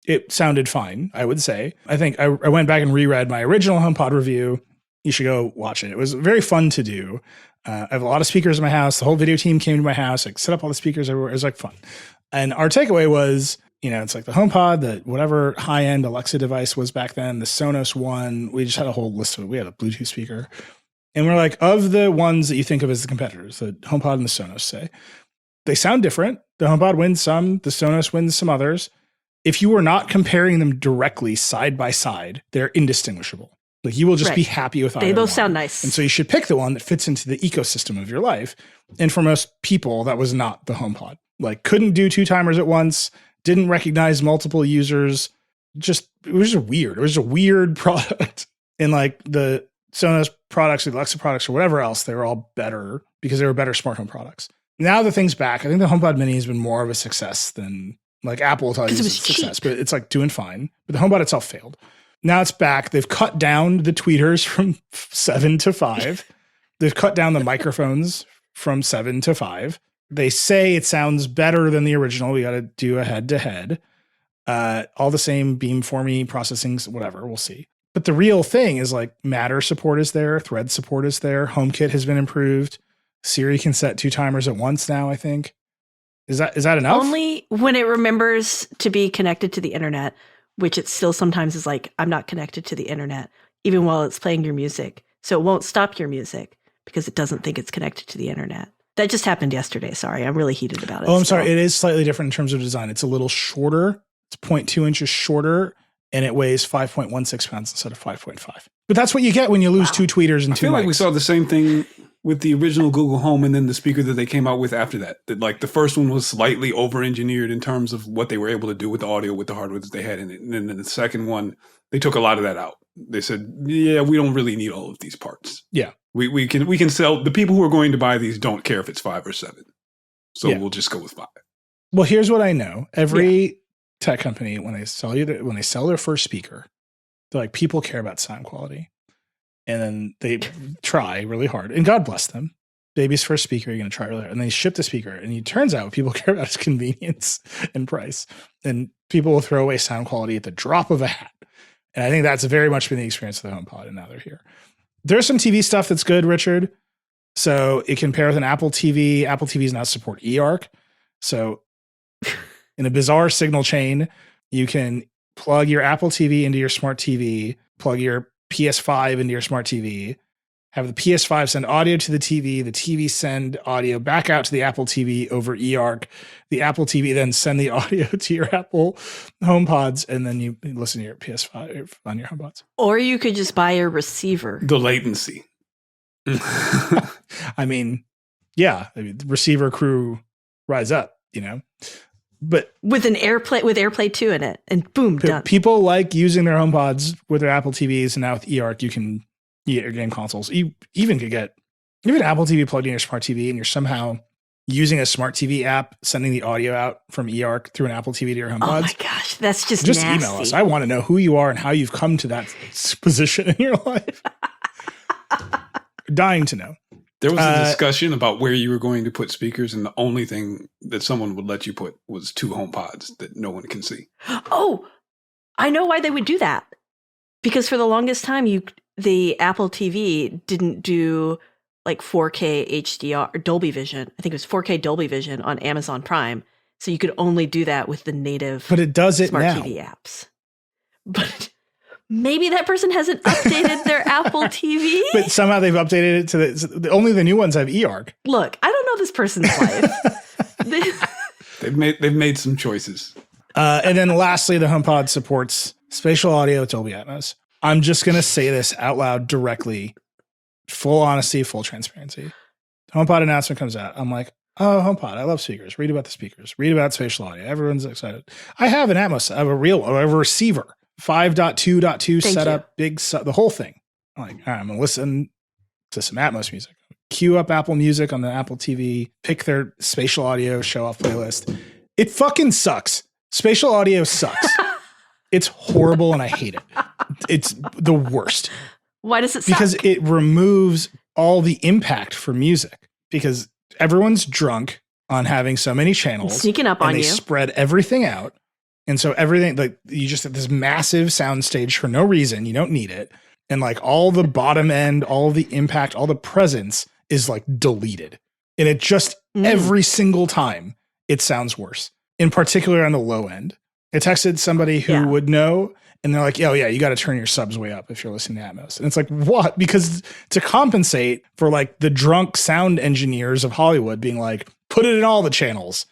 [SPEAKER 2] It sounded fine, I would say. I think I went back and reread my original HomePod review. You should go watch it. It was very fun to do. I have a lot of speakers in my house. The whole video team came to my house, like set up all the speakers everywhere. It was like fun. And our takeaway was, it's like the HomePod, the whatever high-end Alexa device was back then, the Sonos one. We just had a whole list of it. We had a Bluetooth speaker. And we're like, of the ones that you think of as the competitors, the HomePod and the Sonos, say, they sound different. The HomePod wins some. The Sonos wins some others. If you were not comparing them directly side by side, they're indistinguishable. Like you will just be happy with either
[SPEAKER 3] They both
[SPEAKER 2] one.
[SPEAKER 3] sound nice.
[SPEAKER 2] And so you should pick the one that fits into the ecosystem of your life. And for most people, that was not the HomePod. Like couldn't do 2 timers at once, didn't recognize multiple users. It was just weird. It was a weird product. And like the Sonos products, the Alexa products, or whatever else, they were all better because they were better smart home products. Now the thing's back. I think the HomePod Mini has been more of a success than like Apple will tell you it's a success, but it's like doing fine. But the HomePod itself failed. Now it's back. They've cut down the tweeters from 7 to 5. They've cut down the microphones from 7 to 5. They say it sounds better than the original. We got to do a head-to-head. All the same beamforming processing, whatever. We'll see. But the real thing is like Matter support is there. Thread support is there. HomeKit has been improved. Siri can set 2 timers at once now, I think. Is that enough?
[SPEAKER 3] Only when it remembers to be connected to the internet, which it still sometimes is like, I'm not connected to the internet, even while it's playing your music. So it won't stop your music because it doesn't think it's connected to the internet. That just happened yesterday. Sorry, I'm really heated about it.
[SPEAKER 2] Oh, I'm sorry. It is slightly different in terms of design. It's a little shorter. It's 0.2 inches shorter, and it weighs 5.16 pounds instead of 5.5. But that's what you get when you lose 2 tweeters and 2 mics.
[SPEAKER 4] I feel like we saw the same thing with the original Google Home and then the speaker that they came out with after that. That like the first one was slightly over-engineered in terms of what they were able to do with the audio with the hardware that they had in it. And then the second one, they took a lot of that out. They said, yeah, we don't really need all of these parts.
[SPEAKER 2] Yeah.
[SPEAKER 4] We can sell, the people who are going to buy these don't care if it's 5 or 7. So we'll just go with 5.
[SPEAKER 2] Well, here's what I know. Every tech company, when they sell their first speaker, they're like, people care about sound quality. And then they try really hard. And God bless them. Baby's first speaker, you're going to try really hard. And they ship the speaker. And it turns out what people care about is convenience and price. And people will throw away sound quality at the drop of a hat. And I think that's very much been the experience of the HomePod. And now they're here. There's some TV stuff that's good, Richard. So it can pair with an Apple TV. Apple TVs now support eARC. So in a bizarre signal chain, you can plug your Apple TV into your smart TV, plug your PS5 into your smart TV, have the PS5 send audio to the TV send audio back out to the Apple TV over eARC, the Apple TV then send the audio to your Apple HomePods, and then you listen to your PS5 on your HomePods.
[SPEAKER 3] Or you could just buy a receiver.
[SPEAKER 4] The latency.
[SPEAKER 2] I mean, the receiver crew rise up, But
[SPEAKER 3] with AirPlay 2 in it, and boom, done.
[SPEAKER 2] People like using their HomePods with their Apple TVs, and now with eARC, you can get your game consoles. You even could get Apple TV plugged in your smart TV, and you're somehow using a smart TV app, sending the audio out from eARC through an Apple TV to your HomePods.
[SPEAKER 3] Oh my gosh, that's just nasty.
[SPEAKER 2] Email us. I want to know who you are and how you've come to that position in your life. Dying to know.
[SPEAKER 4] There was a discussion about where you were going to put speakers, and the only thing that someone would let you put was 2 HomePods that no one can see.
[SPEAKER 3] Oh, I know why they would do that. Because for the longest time, the Apple TV didn't do like 4K HDR or Dolby Vision. I think it was 4K Dolby Vision on Amazon Prime. So you could only do that with the native
[SPEAKER 2] but it does it
[SPEAKER 3] smart
[SPEAKER 2] now.
[SPEAKER 3] TV apps. But maybe that person hasn't updated their Apple TV.
[SPEAKER 2] But somehow they've updated it to only the new ones have eARC.
[SPEAKER 3] Look, I don't know this person's life.
[SPEAKER 4] They've made some choices.
[SPEAKER 2] And then lastly, the HomePod supports spatial audio with Dolby Atmos. I'm just going to say this out loud directly. Full honesty, full transparency. HomePod announcement comes out. I'm like, oh, HomePod. I love speakers. Read about the speakers. Read about spatial audio. Everyone's excited. I have an Atmos. I have a receiver. 5.2.2 setup, the whole thing. I'm like, all right, I'm going to listen to some Atmos music. Queue up Apple Music on the Apple TV, pick their spatial audio show off playlist. It fucking sucks. Spatial audio sucks. It's horrible and I hate it. It's the worst.
[SPEAKER 3] Why does it suck?
[SPEAKER 2] Because it removes all the impact for music. Because everyone's drunk on having so many channels.
[SPEAKER 3] Sneaking up on you.
[SPEAKER 2] They spread everything out. And so everything, like you just have this massive sound stage for no reason. You don't need it. And like all the bottom end, all the impact, all the presence is like deleted. And it just every single time it sounds worse. In particular on the low end. I texted somebody who would know, and they're like, oh yeah, you got to turn your subs way up if you're listening to Atmos. And it's like, what? Because to compensate for like the drunk sound engineers of Hollywood being like, put it in all the channels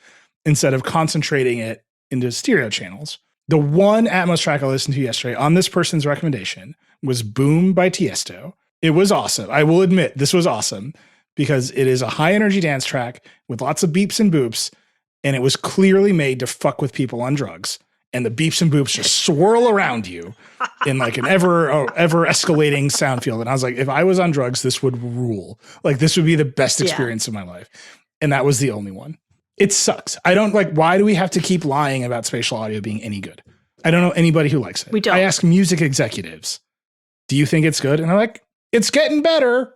[SPEAKER 2] instead of concentrating it into stereo channels. The one Atmos track I listened to yesterday on this person's recommendation was Boom by Tiesto. It was awesome. I will admit this was awesome because it is a high energy dance track with lots of beeps and boops. and it was clearly made to fuck with people on drugs. And the beeps and boops just swirl around you in like an ever escalating sound field. And I was like, if I was on drugs, this would rule. Like this would be the best experience of my life. And that was the only one. It sucks. I don't like, why do we have to keep lying about spatial audio being any good? I don't know anybody who likes it.
[SPEAKER 3] We don't.
[SPEAKER 2] I ask music executives, do you think it's good? And they're like, it's getting better.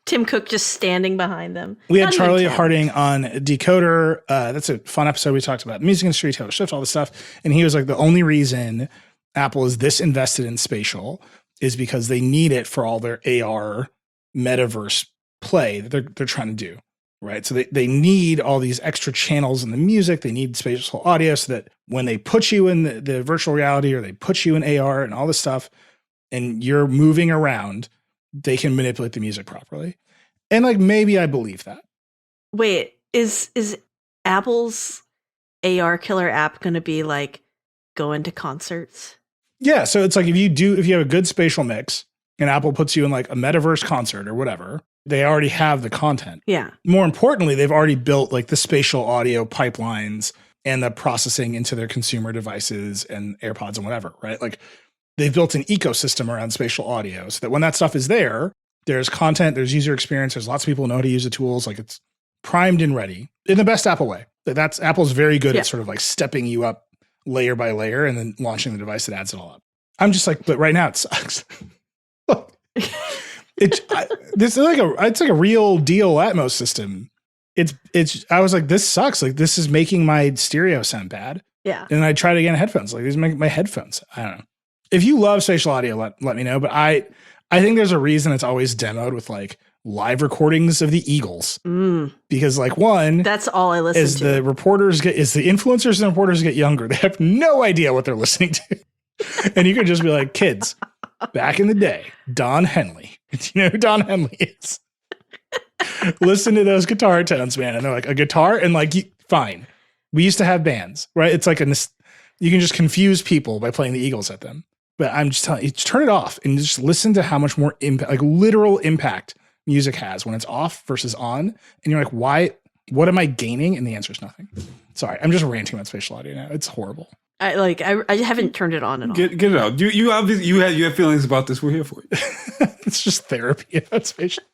[SPEAKER 3] Tim Cook just standing behind them.
[SPEAKER 2] We had Charlie Harding on Decoder. That's a fun episode. We talked about the music industry, Taylor Swift, all this stuff. And he was like, the only reason Apple is this invested in spatial is because they need it for all their AR metaverse play that they're trying to do. Right. So they need all these extra channels in the music. They need spatial audio so that when they put you in the virtual reality or they put you in AR and all this stuff and you're moving around, they can manipulate the music properly. And like, maybe I believe that.
[SPEAKER 3] Wait, is Apple's AR killer app going to be like going to concerts?
[SPEAKER 2] Yeah. So it's like if you have a good spatial mix and Apple puts you in like a metaverse concert or whatever, they already have the content.
[SPEAKER 3] Yeah.
[SPEAKER 2] More importantly, they've already built like the spatial audio pipelines and the processing into their consumer devices and AirPods and whatever, right? Like they've built an ecosystem around spatial audio so that when that stuff is there, there's content, there's user experience, there's lots of people who know how to use the tools. Like it's primed and ready in the best Apple way. That's Apple's very good at sort of like stepping you up layer by layer and then launching the device that adds it all up. I'm just like, but right now it sucks. It's like a real deal Atmos system. I was like, this sucks. Like this is making my stereo sound bad.
[SPEAKER 3] Yeah.
[SPEAKER 2] And I tried again headphones. Like these make my headphones. I don't know. If you love spatial audio, let me know. But I think there's a reason it's always demoed with like live recordings of the Eagles. Because like one,
[SPEAKER 3] that's all I listen to.
[SPEAKER 2] As the influencers and reporters get younger, they have no idea what they're listening to. And you can just be like, kids, back in the day, Don Henley. Do you know who Don Henley is? Listen to those guitar tones, man. And they're like, a guitar? And like, fine. We used to have bands, right? It's like you can just confuse people by playing the Eagles at them. But I'm just telling you, turn it off and just listen to how much more impact, like literal impact music has when it's off versus on. And you're like, why? What am I gaining? And the answer is nothing. Sorry, I'm just ranting about spatial audio now. It's horrible.
[SPEAKER 3] I haven't turned it on at all.
[SPEAKER 4] Get it out. You obviously you have feelings about this. We're here for you.
[SPEAKER 2] It's just therapy about spatial.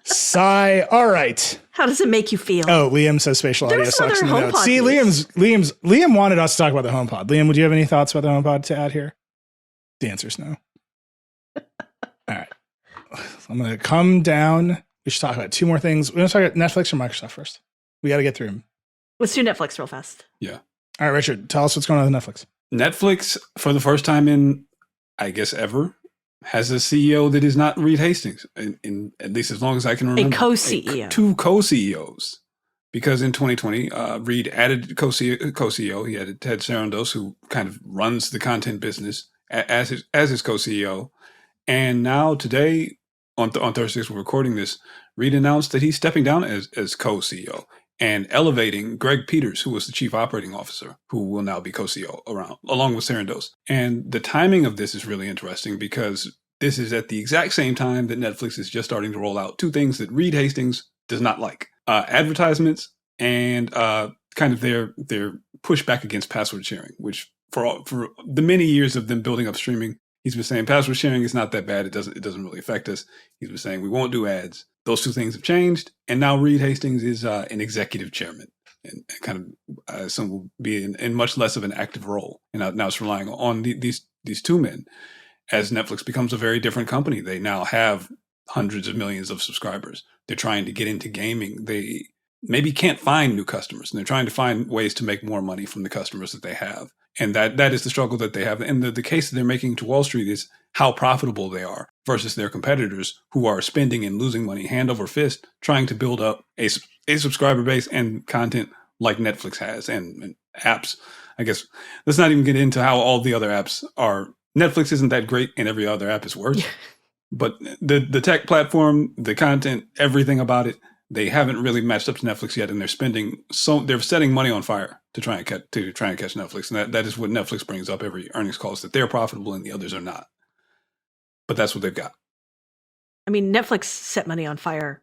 [SPEAKER 2] Sigh. All right.
[SPEAKER 3] How does it make you feel?
[SPEAKER 2] Oh, Liam says spatial audio sucks in the notes. See, Liam wanted us to talk about the HomePod. Liam, would you have any thoughts about the HomePod to add here? The answer is no. All right. I'm going to come down. We should talk about two more things. We're going to talk about Netflix or Microsoft first. We got to get through them.
[SPEAKER 3] Let's do Netflix real fast.
[SPEAKER 4] Yeah.
[SPEAKER 2] All right, Richard, tell us what's going on with Netflix.
[SPEAKER 4] Netflix, for the first time in, I guess, ever, has a CEO that is not Reed Hastings, in at least as long as I can remember.
[SPEAKER 3] A co-CEO.
[SPEAKER 4] Two co-CEOs. Because in 2020, Reed added co-CEO. He added Ted Sarandos, who kind of runs the content business as his co-CEO. And now today, on Thursdays we're recording this, Reed announced that he's stepping down as co-CEO and elevating Greg Peters, who was the chief operating officer, who will now be co-CEO along with Sarandos. And the timing of this is really interesting because this is at the exact same time that Netflix is just starting to roll out two things that Reed Hastings does not like. Advertisements and kind of their pushback against password sharing, which for the many years of them building up streaming, he's been saying password sharing is not that bad. It doesn't really affect us. He's been saying we won't do ads. Those two things have changed, and now Reed Hastings is an executive chairman, and kind of I assume will be in much less of an active role. And now it's relying on these two men. As Netflix becomes a very different company, they now have hundreds of millions of subscribers. They're trying to get into gaming. They maybe can't find new customers, and they're trying to find ways to make more money from the customers that they have. And that is the struggle that they have. And the case that they're making to Wall Street is how profitable they are versus their competitors who are spending and losing money hand over fist, trying to build up a subscriber base and content like Netflix has and apps. I guess let's not even get into how all the other apps are. Netflix isn't that great and every other app is worse. But the tech platform, the content, everything about it, they haven't really matched up to Netflix yet, and they're setting money on fire to try and catch Netflix, and that is what Netflix brings up every earnings call, is that they're profitable and the others are not. But that's what they've got.
[SPEAKER 3] I mean, Netflix set money on fire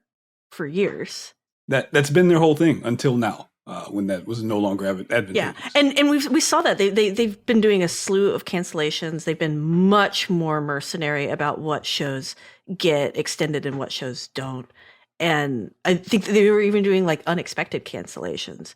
[SPEAKER 3] for years.
[SPEAKER 4] That's been their whole thing until now, when that was no longer advantageous.
[SPEAKER 3] Yeah, and we saw that they've been doing a slew of cancellations. They've been much more mercenary about what shows get extended and what shows don't. And I think they were even doing like unexpected cancellations,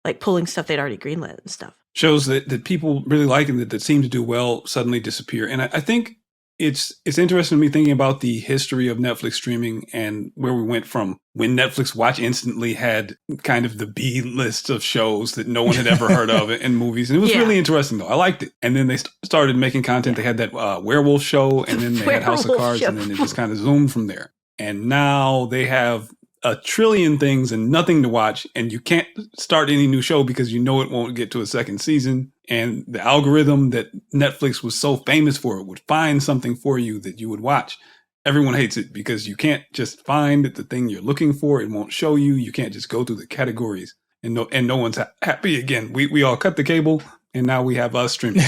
[SPEAKER 3] like pulling stuff they'd already greenlit and stuff.
[SPEAKER 4] Shows that people really like and that seem to do well suddenly disappear. And I think it's interesting to me thinking about the history of Netflix streaming and where we went from when Netflix Watch Instantly had kind of the B list of shows that no one had ever heard of and movies. And it was really interesting, though. I liked it. And then they started making content. They had that werewolf show, and then they had House of Cards, and then it just kind of zoomed from there. And now they have a trillion things and nothing to watch, and you can't start any new show because you know it won't get to a second season. And the algorithm that Netflix was so famous for would find something for you that you would watch. Everyone hates it because you can't just find the thing you're looking for. It won't show you. You can't just go through the categories, and no one's happy again. We all cut the cable, and now we have us streaming.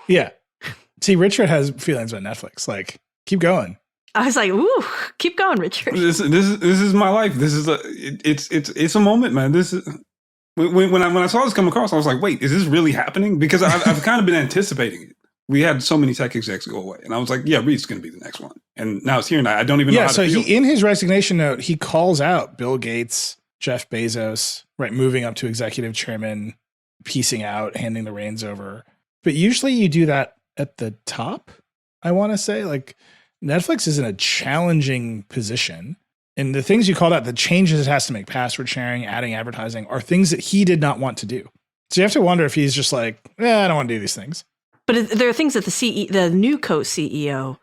[SPEAKER 2] Yeah. See, Richard has feelings about Netflix. Like, keep going.
[SPEAKER 3] I was like, "Ooh, keep going, Richard."
[SPEAKER 4] This is my life. This is it's a moment, man. This is when I saw this come across, I was like, wait, is this really happening? Because I've kind of been anticipating it. We had so many tech execs go away, and I was like, yeah, Reed's going to be the next one. And now it's here, and I don't even know how to feel.
[SPEAKER 2] In his resignation note, he calls out Bill Gates, Jeff Bezos, right, moving up to executive chairman, piecing out, handing the reins over. But usually you do that at the top, I want to say. Like, Netflix is in a challenging position. And the things you called out, the changes it has to make, password sharing, adding advertising, are things that he did not want to do. So you have to wonder if he's just like, I don't want to do these things.
[SPEAKER 3] But there are things that the new co-CEO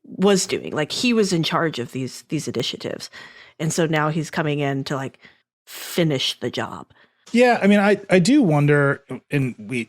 [SPEAKER 3] was doing. Like, he was in charge of these initiatives. And so now he's coming in to like finish the job.
[SPEAKER 2] Yeah, I mean, I do wonder, and we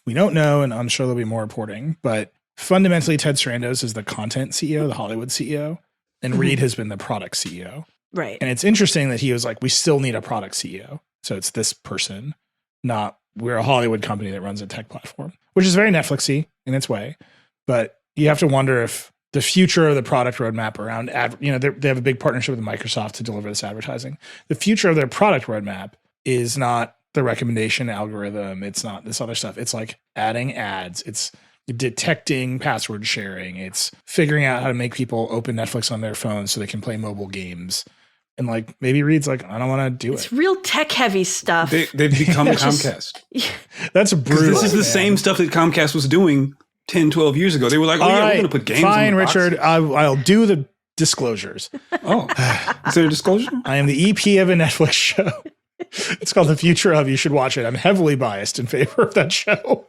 [SPEAKER 2] don't know, and I'm sure there'll be more reporting, but fundamentally Ted Sarandos is the content CEO, the Hollywood CEO, and Reed has been the product CEO.
[SPEAKER 3] Right.
[SPEAKER 2] And it's interesting that he was like, we still need a product CEO. So it's this person, not we're a Hollywood company that runs a tech platform, which is very Netflixy in its way. But you have to wonder if the future of the product roadmap around they have a big partnership with Microsoft to deliver this advertising. The future of their product roadmap is not the recommendation algorithm. It's not this other stuff. It's like adding ads. It's detecting password sharing. It's figuring out how to make people open Netflix on their phones so they can play mobile games. And like, maybe Reed's like, I don't want to do it.
[SPEAKER 3] It's real tech heavy stuff.
[SPEAKER 4] They've become Comcast.
[SPEAKER 2] That's brutal.
[SPEAKER 4] This is the same stuff that Comcast was doing 10, 12 years ago. They were like, we're going to put games
[SPEAKER 2] fine,
[SPEAKER 4] in the
[SPEAKER 2] Richard. I'll do the disclosures.
[SPEAKER 4] Oh, is there a disclosure?
[SPEAKER 2] I am the EP of a Netflix show. It's called The Future of. You should watch it. I'm heavily biased in favor of that show.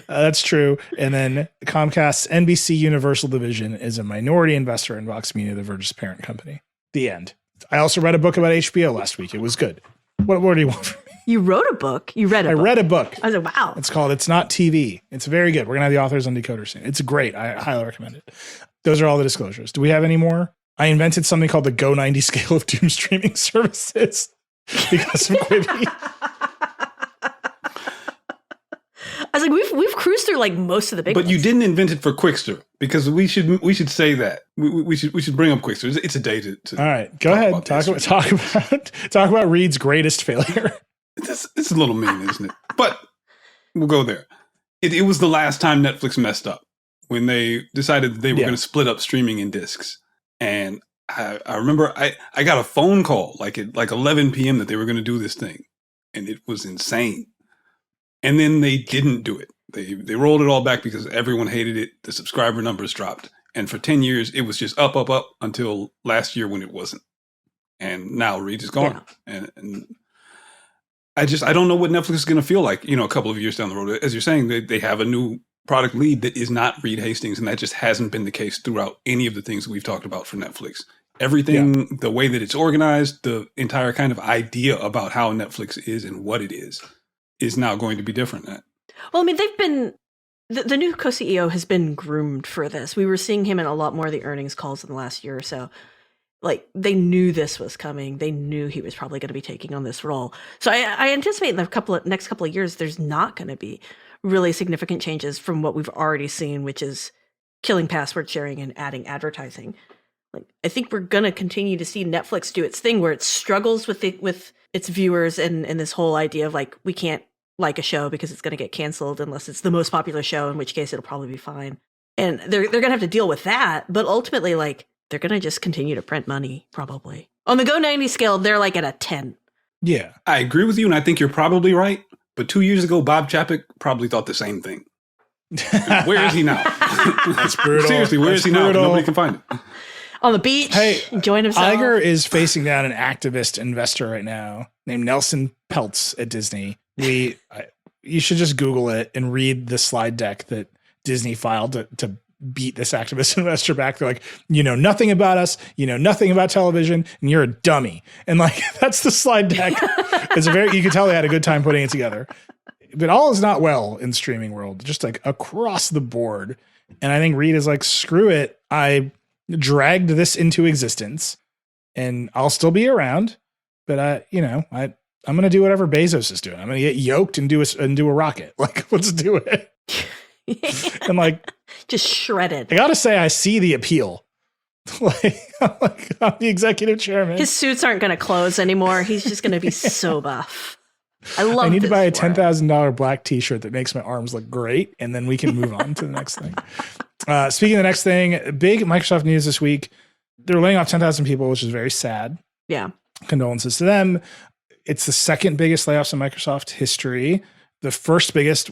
[SPEAKER 2] That's true. And then Comcast's NBC Universal division is a minority investor in Vox Media, the Verge's parent company. The end. I also read a book about HBO last week. It was good. What do you want from me?
[SPEAKER 3] You wrote a book. You read a book.
[SPEAKER 2] I read a book.
[SPEAKER 3] I was like, wow.
[SPEAKER 2] It's called It's Not TV. It's very good. We're going to have the authors on Decoder soon. It's great. I highly recommend it. Those are all the disclosures. Do we have any more? I invented something called the Go 90 scale of doom streaming services because of Quibi.
[SPEAKER 3] I was like, we've cruised through like most of the big
[SPEAKER 4] But
[SPEAKER 3] ones.
[SPEAKER 4] you didn't invent it for Quickster, because we should say that. We should bring up Quickster. It's a day to
[SPEAKER 2] all right, go ahead. Talk about Reed's greatest failure.
[SPEAKER 4] It's a little mean, isn't it? But we'll go there. It was the last time Netflix messed up, when they decided that they were going to split up streaming in discs. And I remember I got a phone call like at 11 p.m. that they were going to do this thing, and it was insane. And then they didn't do it. They rolled it all back because everyone hated it. The subscriber numbers dropped. And for 10 years, it was just up until last year when it wasn't. And now Reed is gone. Yeah. And I don't know what Netflix is going to feel like, a couple of years down the road. As you're saying, they have a new product lead that is not Reed Hastings. And that just hasn't been the case throughout any of the things that we've talked about for Netflix. Everything, the way that it's organized, the entire kind of idea about how Netflix is and what it is now going to be different.
[SPEAKER 3] Well, I mean, they've been, the new co-CEO has been groomed for this. We were seeing him in a lot more of the earnings calls in the last year or so. Like, they knew this was coming. They knew he was probably going to be taking on this role. So I anticipate in the next couple of years, there's not going to be really significant changes from what we've already seen, which is killing password sharing and adding advertising. Like, I think we're gonna continue to see Netflix do its thing where it struggles with its viewers and this whole idea of like, we can't like a show because it's gonna get canceled unless it's the most popular show, in which case it'll probably be fine. And they're gonna have to deal with that, but ultimately, like, they're gonna just continue to print money, probably. On the Go 90 scale, they're like at a 10.
[SPEAKER 2] Yeah.
[SPEAKER 4] I agree with you, and I think you're probably right. But 2 years ago, Bob Chapek probably thought the same thing. Where is he now?
[SPEAKER 2] That's brutal.
[SPEAKER 4] Seriously, where is he now? Nobody can find him.
[SPEAKER 3] On the beach,
[SPEAKER 2] Hey,
[SPEAKER 3] enjoying himself.
[SPEAKER 2] Iger is facing down an activist investor right now named Nelson Peltz at Disney. You should just Google it and read the slide deck that Disney filed to beat this activist investor back. They're like, you know nothing about us, you know nothing about television, and you're a dummy. And like, that's the slide deck. You can tell they had a good time putting it together. But all is not well in the streaming world, just like across the board. And I think Reed is like, screw it. I dragged this into existence and I'll still be around, but I'm going to do whatever Bezos is doing. I'm going to get yoked and do a rocket. Like, let's do it. And like,
[SPEAKER 3] just shredded.
[SPEAKER 2] I got to say, I see the appeal. I'm the executive chairman.
[SPEAKER 3] His suits aren't going to close anymore. He's just going to be so buff. I
[SPEAKER 2] need to buy a $10,000 black t-shirt that makes my arms look great. And then we can move on to the next thing. Speaking of the next thing, big Microsoft news this week. They're laying off 10,000 people, which is very sad.
[SPEAKER 3] Yeah.
[SPEAKER 2] Condolences to them. It's the second biggest layoffs in Microsoft history. The first biggest,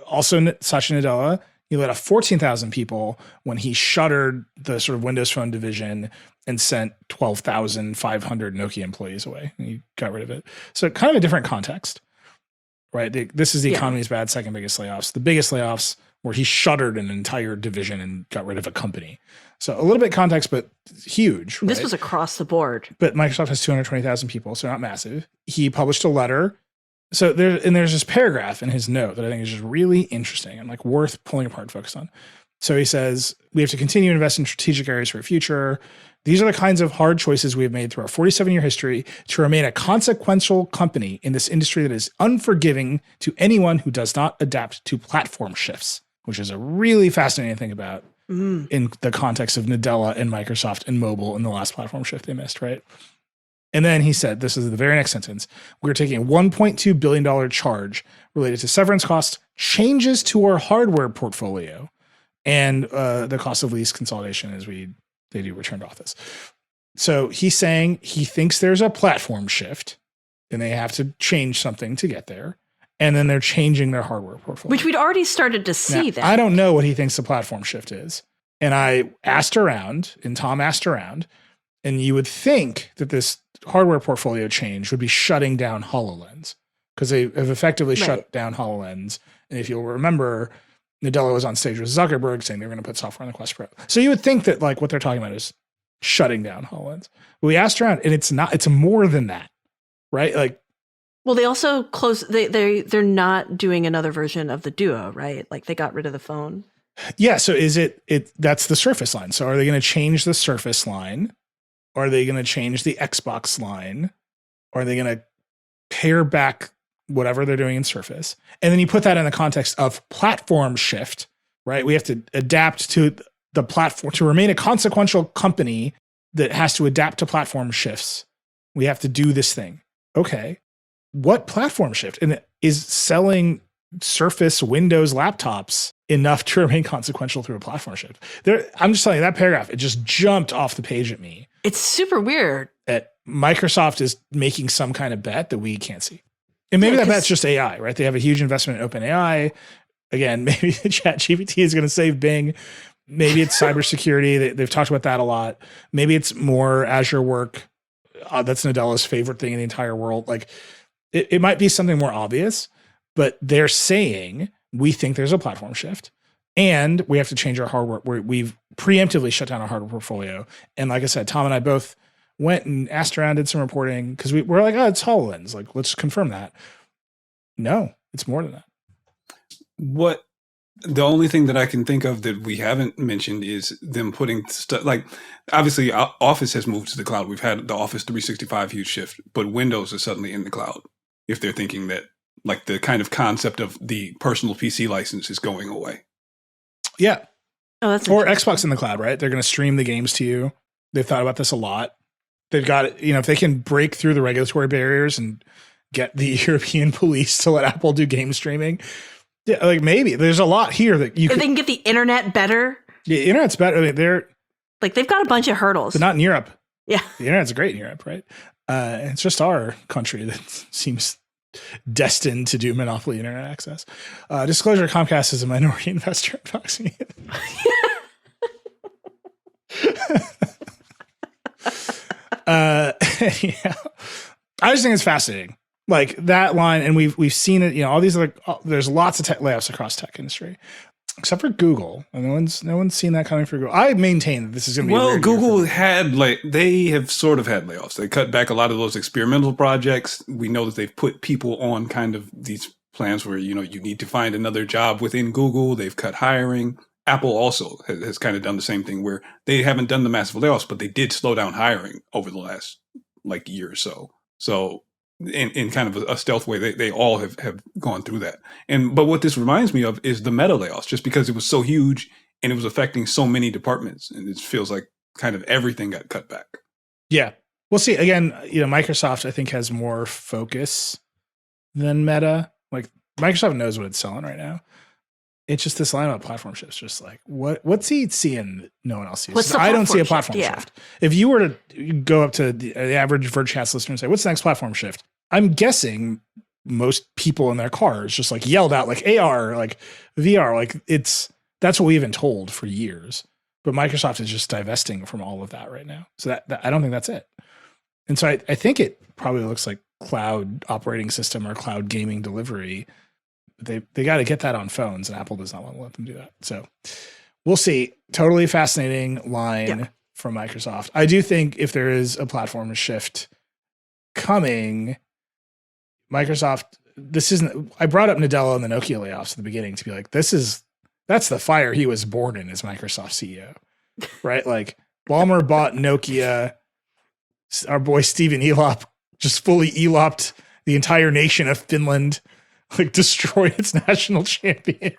[SPEAKER 2] also Satya Nadella, he let off 14,000 people when he shuttered the sort of Windows Phone division and sent 12,500 Nokia employees away. And he got rid of it. So kind of a different context, right? This is the economy's bad, second biggest layoffs. The biggest layoffs where he shuttered an entire division and got rid of a company. So a little bit context, but huge.
[SPEAKER 3] This
[SPEAKER 2] right?
[SPEAKER 3] was across the board.
[SPEAKER 2] But Microsoft has 220,000 people, so not massive. He published a letter. So there's this paragraph in his note that I think is just really interesting and like worth pulling apart and focus on. So he says, we have to continue to invest in strategic areas for our future. These are the kinds of hard choices we have made through our 47-year history to remain a consequential company in this industry that is unforgiving to anyone who does not adapt to platform shifts, which is a really fascinating thing about in the context of Nadella and Microsoft and mobile and the last platform shift they missed, right? And then he said, this is the very next sentence, we're taking a $1.2 billion charge related to severance costs, changes to our hardware portfolio, and the cost of lease consolidation as they do return to office. So he's saying he thinks there's a platform shift and they have to change something to get there. And then they're changing their hardware portfolio.
[SPEAKER 3] Which we'd already started to see that.
[SPEAKER 2] I don't know what he thinks the platform shift is. And I asked around, and Tom asked around, and you would think that this hardware portfolio change would be shutting down HoloLens because they have effectively shut down HoloLens. And if you'll remember, Nadella was on stage with Zuckerberg saying they were going to put software on the Quest Pro. So you would think that like what they're talking about is shutting down HoloLens. But we asked around, and it's not. It's more than that, right? Like,
[SPEAKER 3] well, they also closed. They're not doing another version of the Duo, right? Like they got rid of the phone.
[SPEAKER 2] Yeah. So is it? That's the Surface line. So are they going to change the Surface line? Or are they going to change the Xbox line? Or are they going to pare back whatever they're doing in Surface? And then you put that in the context of platform shift, right? We have to adapt to the platform to remain a consequential company that has to adapt to platform shifts. We have to do this thing. Okay. What platform shift? And is selling Surface Windows laptops enough to remain consequential through a platform shift? I'm just telling you, that paragraph, it just jumped off the page at me.
[SPEAKER 3] It's super weird.
[SPEAKER 2] That Microsoft is making some kind of bet that we can't see. And maybe that bet's just AI, right? They have a huge investment in OpenAI. Again, maybe the ChatGPT is going to save Bing. Maybe it's cybersecurity. They've talked about that a lot. Maybe it's more Azure work. That's Nadella's favorite thing in the entire world. Like, it might be something more obvious, but they're saying we think there's a platform shift and we have to change our hardware. We've preemptively shut down our hardware portfolio. And like I said, Tom and I both went and asked around, did some reporting because we're like, oh, it's HoloLens. Like, let's confirm that. No, it's more than that.
[SPEAKER 4] The only thing that I can think of that we haven't mentioned is them putting stuff like, obviously Office has moved to the cloud. We've had the Office 365 huge shift, but Windows is suddenly in the cloud. If they're thinking that like the kind of concept of the personal PC license is going away.
[SPEAKER 2] Yeah.
[SPEAKER 3] Oh, that's
[SPEAKER 2] or Xbox in the cloud, right? They're going to stream the games to you. They've thought about this a lot. They've got, if they can break through the regulatory barriers and get the European police to let Apple do game streaming. Yeah, like maybe there's a lot here that you
[SPEAKER 3] if
[SPEAKER 2] can.
[SPEAKER 3] they can get the internet better.
[SPEAKER 2] The internet's better. I mean,
[SPEAKER 3] they've got a bunch of hurdles.
[SPEAKER 2] But not in Europe.
[SPEAKER 3] Yeah.
[SPEAKER 2] The internet's great in Europe, right? It's just our country that seems destined to do monopoly internet access. Disclosure, Comcast is a minority investor in Fox News. Yeah. I just think it's fascinating. Like that line, and we've seen it, all these there's lots of tech layoffs across tech industry. Except for Google, and no one's seen that coming for Google. I maintain that this is going to be
[SPEAKER 4] well. Google they have sort of had layoffs. They cut back a lot of those experimental projects. We know that they've put people on kind of these plans where you need to find another job within Google. They've cut hiring. Apple also has kind of done the same thing where they haven't done the massive layoffs, but they did slow down hiring over the last year or so. So in kind of a stealth way, they all have gone through that. But what this reminds me of is the Meta layoffs, just because it was so huge and it was affecting so many departments, and it feels like kind of everything got cut back.
[SPEAKER 2] Yeah, we'll see. Again, Microsoft I think has more focus than Meta. Like Microsoft knows what it's selling right now. It's just this line about platform shifts. Just like what's he seeing that no one else sees? I don't see a platform shift. If you were to go up to the average Vergecast listener and say, "What's the next platform shift?" I'm guessing most people in their cars just like yelled out like AR, like VR, like that's what we've been told for years. But Microsoft is just divesting from all of that right now. So that I don't think that's it. And so I think it probably looks like cloud operating system or cloud gaming delivery. They got to get that on phones, and Apple does not want to let them do that. So we'll see. Totally fascinating line from Microsoft. I do think if there is a platform shift coming, Microsoft, I brought up Nadella and the Nokia layoffs at the beginning to be like, that's the fire he was born in as Microsoft CEO, right? Like Ballmer bought Nokia. Our boy Steven Elop just fully eloped the entire nation of Finland. Like destroy its national champion,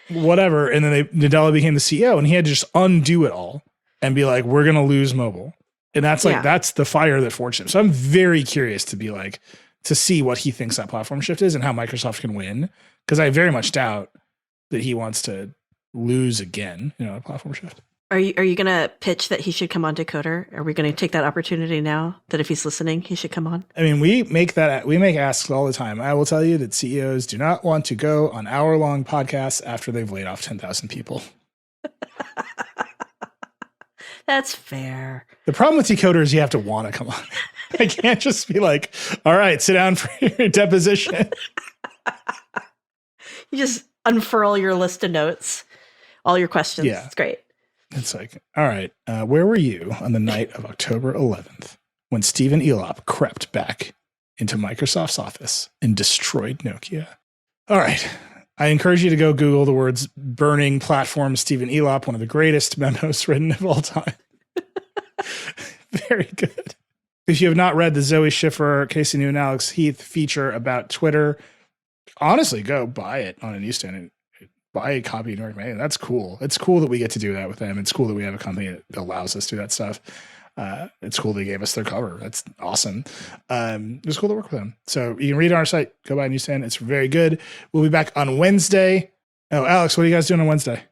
[SPEAKER 2] whatever. And then Nadella became the CEO, and he had to just undo it all and be like, "We're going to lose mobile," and that's that's the fire that forged him. So I'm very curious to see what he thinks that platform shift is and how Microsoft can win, because I very much doubt that he wants to lose again. A platform shift.
[SPEAKER 3] Are you going to pitch that he should come on Decoder? Are we going to take that opportunity now that if he's listening, he should come on?
[SPEAKER 2] I mean, we make asks all the time. I will tell you that CEOs do not want to go on hour-long podcasts after they've laid off 10,000 people.
[SPEAKER 3] That's fair.
[SPEAKER 2] The problem with Decoder is you have to want to come on. I can't just be like, all right, sit down for your deposition.
[SPEAKER 3] You just unfurl your list of notes, all your questions. Yeah. It's great.
[SPEAKER 2] It's like, all right, where were you on the night of October 11th when Steven Elop crept back into Microsoft's office and destroyed Nokia? All right. I encourage you to go Google the words burning platform Steven Elop, one of the greatest memos written of all time. Very good. If you have not read the Zoe Schiffer, Casey New, and Alex Heath feature about Twitter, honestly, go buy it on a newsstand and buy a copy in North America. That's cool. It's cool that we get to do that with them. It's cool that we have a company that allows us to do that stuff. It's cool they gave us their cover. That's awesome. It was cool to work with them. So you can read it on our site. Go buy a newsstand. It's very good. We'll be back on Wednesday. Oh, Alex, what are you guys doing on Wednesday?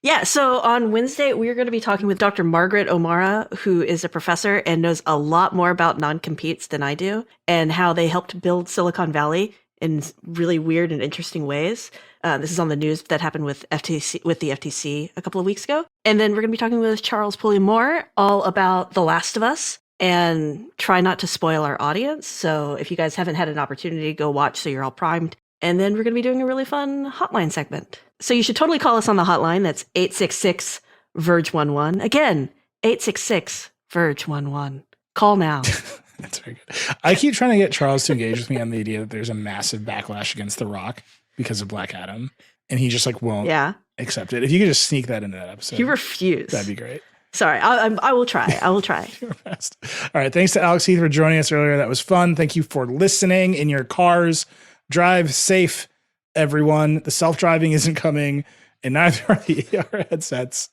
[SPEAKER 3] Yeah, so on Wednesday, we're going to be talking with Dr. Margaret O'Mara, who is a professor and knows a lot more about non-competes than I do, and how they helped build Silicon Valley in really weird and interesting ways. This is on the news that happened with the FTC a couple of weeks ago. And then we're going to be talking with Charles Pulley-Moore all about The Last of Us, and try not to spoil our audience. So if you guys haven't had an opportunity, go watch so you're all primed. And then we're going to be doing a really fun hotline segment. So you should totally call us on the hotline. That's 866-VERGE11. Again, 866-VERGE11. Call now.
[SPEAKER 2] That's very good. I keep trying to get Charles to engage with me on the idea that there's a massive backlash against The Rock because of Black Adam. And he just won't accept it. If you could just sneak that into that episode.
[SPEAKER 3] He refused.
[SPEAKER 2] That'd be great.
[SPEAKER 3] Sorry, I will try. I will try.
[SPEAKER 2] You're best. All right. Thanks to Alex Heath for joining us earlier. That was fun. Thank you for listening in your cars. Drive safe, everyone. The self-driving isn't coming, and neither are the AR headsets.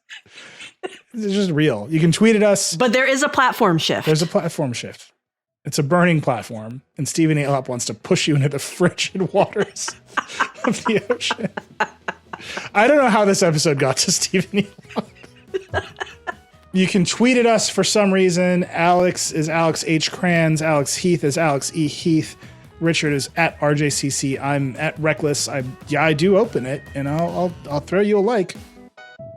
[SPEAKER 2] It's just real. You can tweet at us.
[SPEAKER 3] But there is a platform shift.
[SPEAKER 2] There's a platform shift. It's a burning platform, and Stephen Aelop wants to push you into the frigid waters of the ocean. I don't know how this episode got to Stephen Aelop. You can tweet at us for some reason. Alex is Alex H. Kranz. Alex Heath is Alex E. Heath. Richard is at RJCC. I'm at Reckless. I do open it, and I'll throw you a like.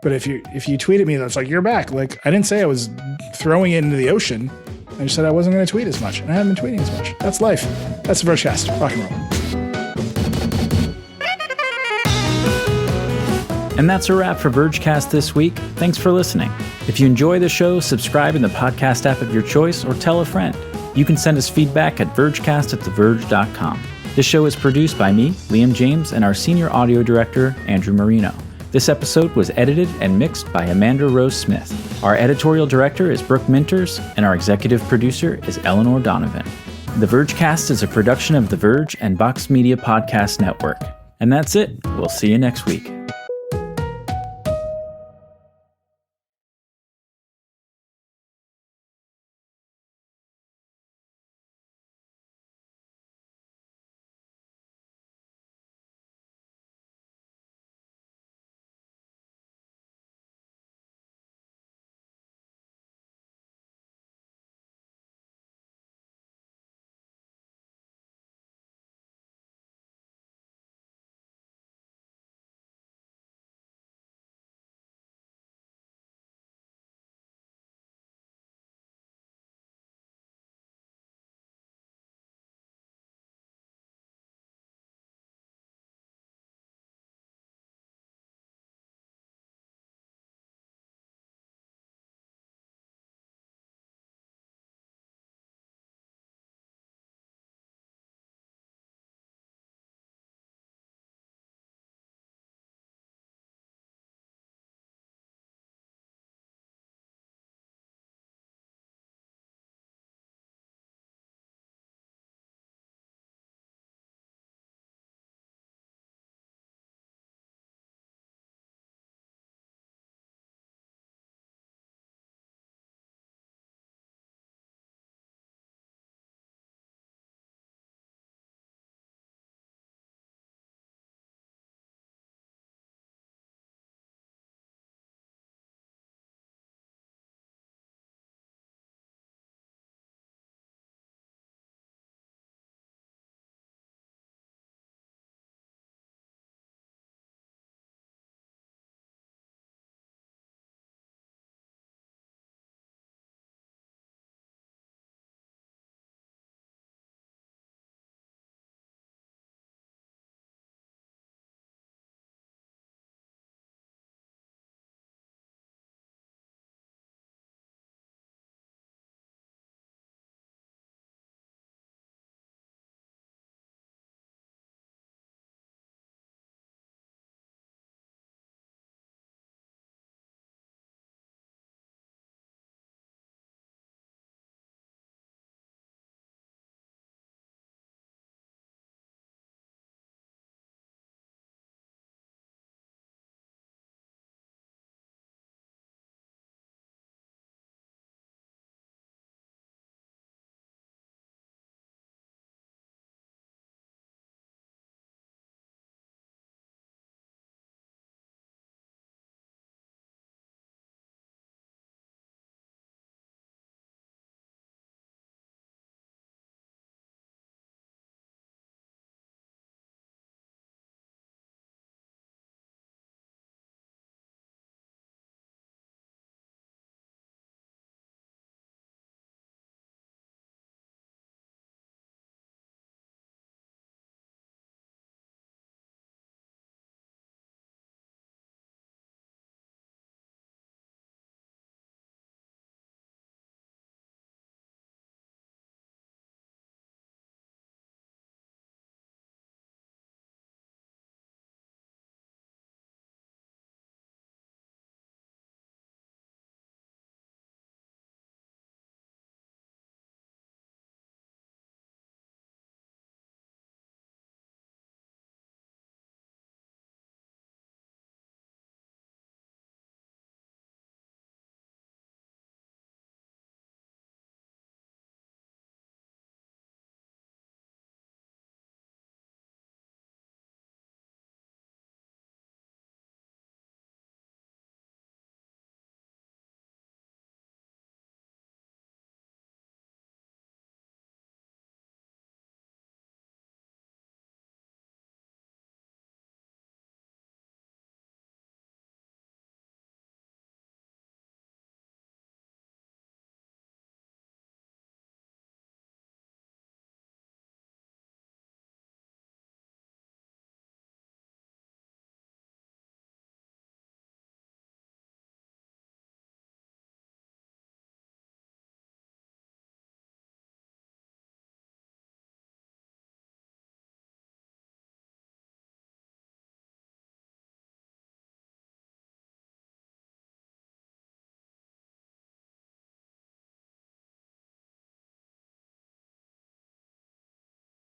[SPEAKER 2] But if you tweet at me, that's like, you're back. Like, I didn't say I was throwing it into the ocean. I just said I wasn't going to tweet as much, and I haven't been tweeting as much. That's life. That's the Vergecast. Rock and roll.
[SPEAKER 1] And that's a wrap for Vergecast this week. Thanks for listening. If you enjoy the show, subscribe in the podcast app of your choice or tell a friend. You can send us feedback at vergecast@theverge.com. This show is produced by me, Liam James, and our senior audio director, Andrew Marino. This episode was edited and mixed by Amanda Rose Smith. Our editorial director is Brooke Minters, and our executive producer is Eleanor Donovan. The Vergecast is a production of The Verge and Vox Media Podcast Network. And that's it. We'll see you next week.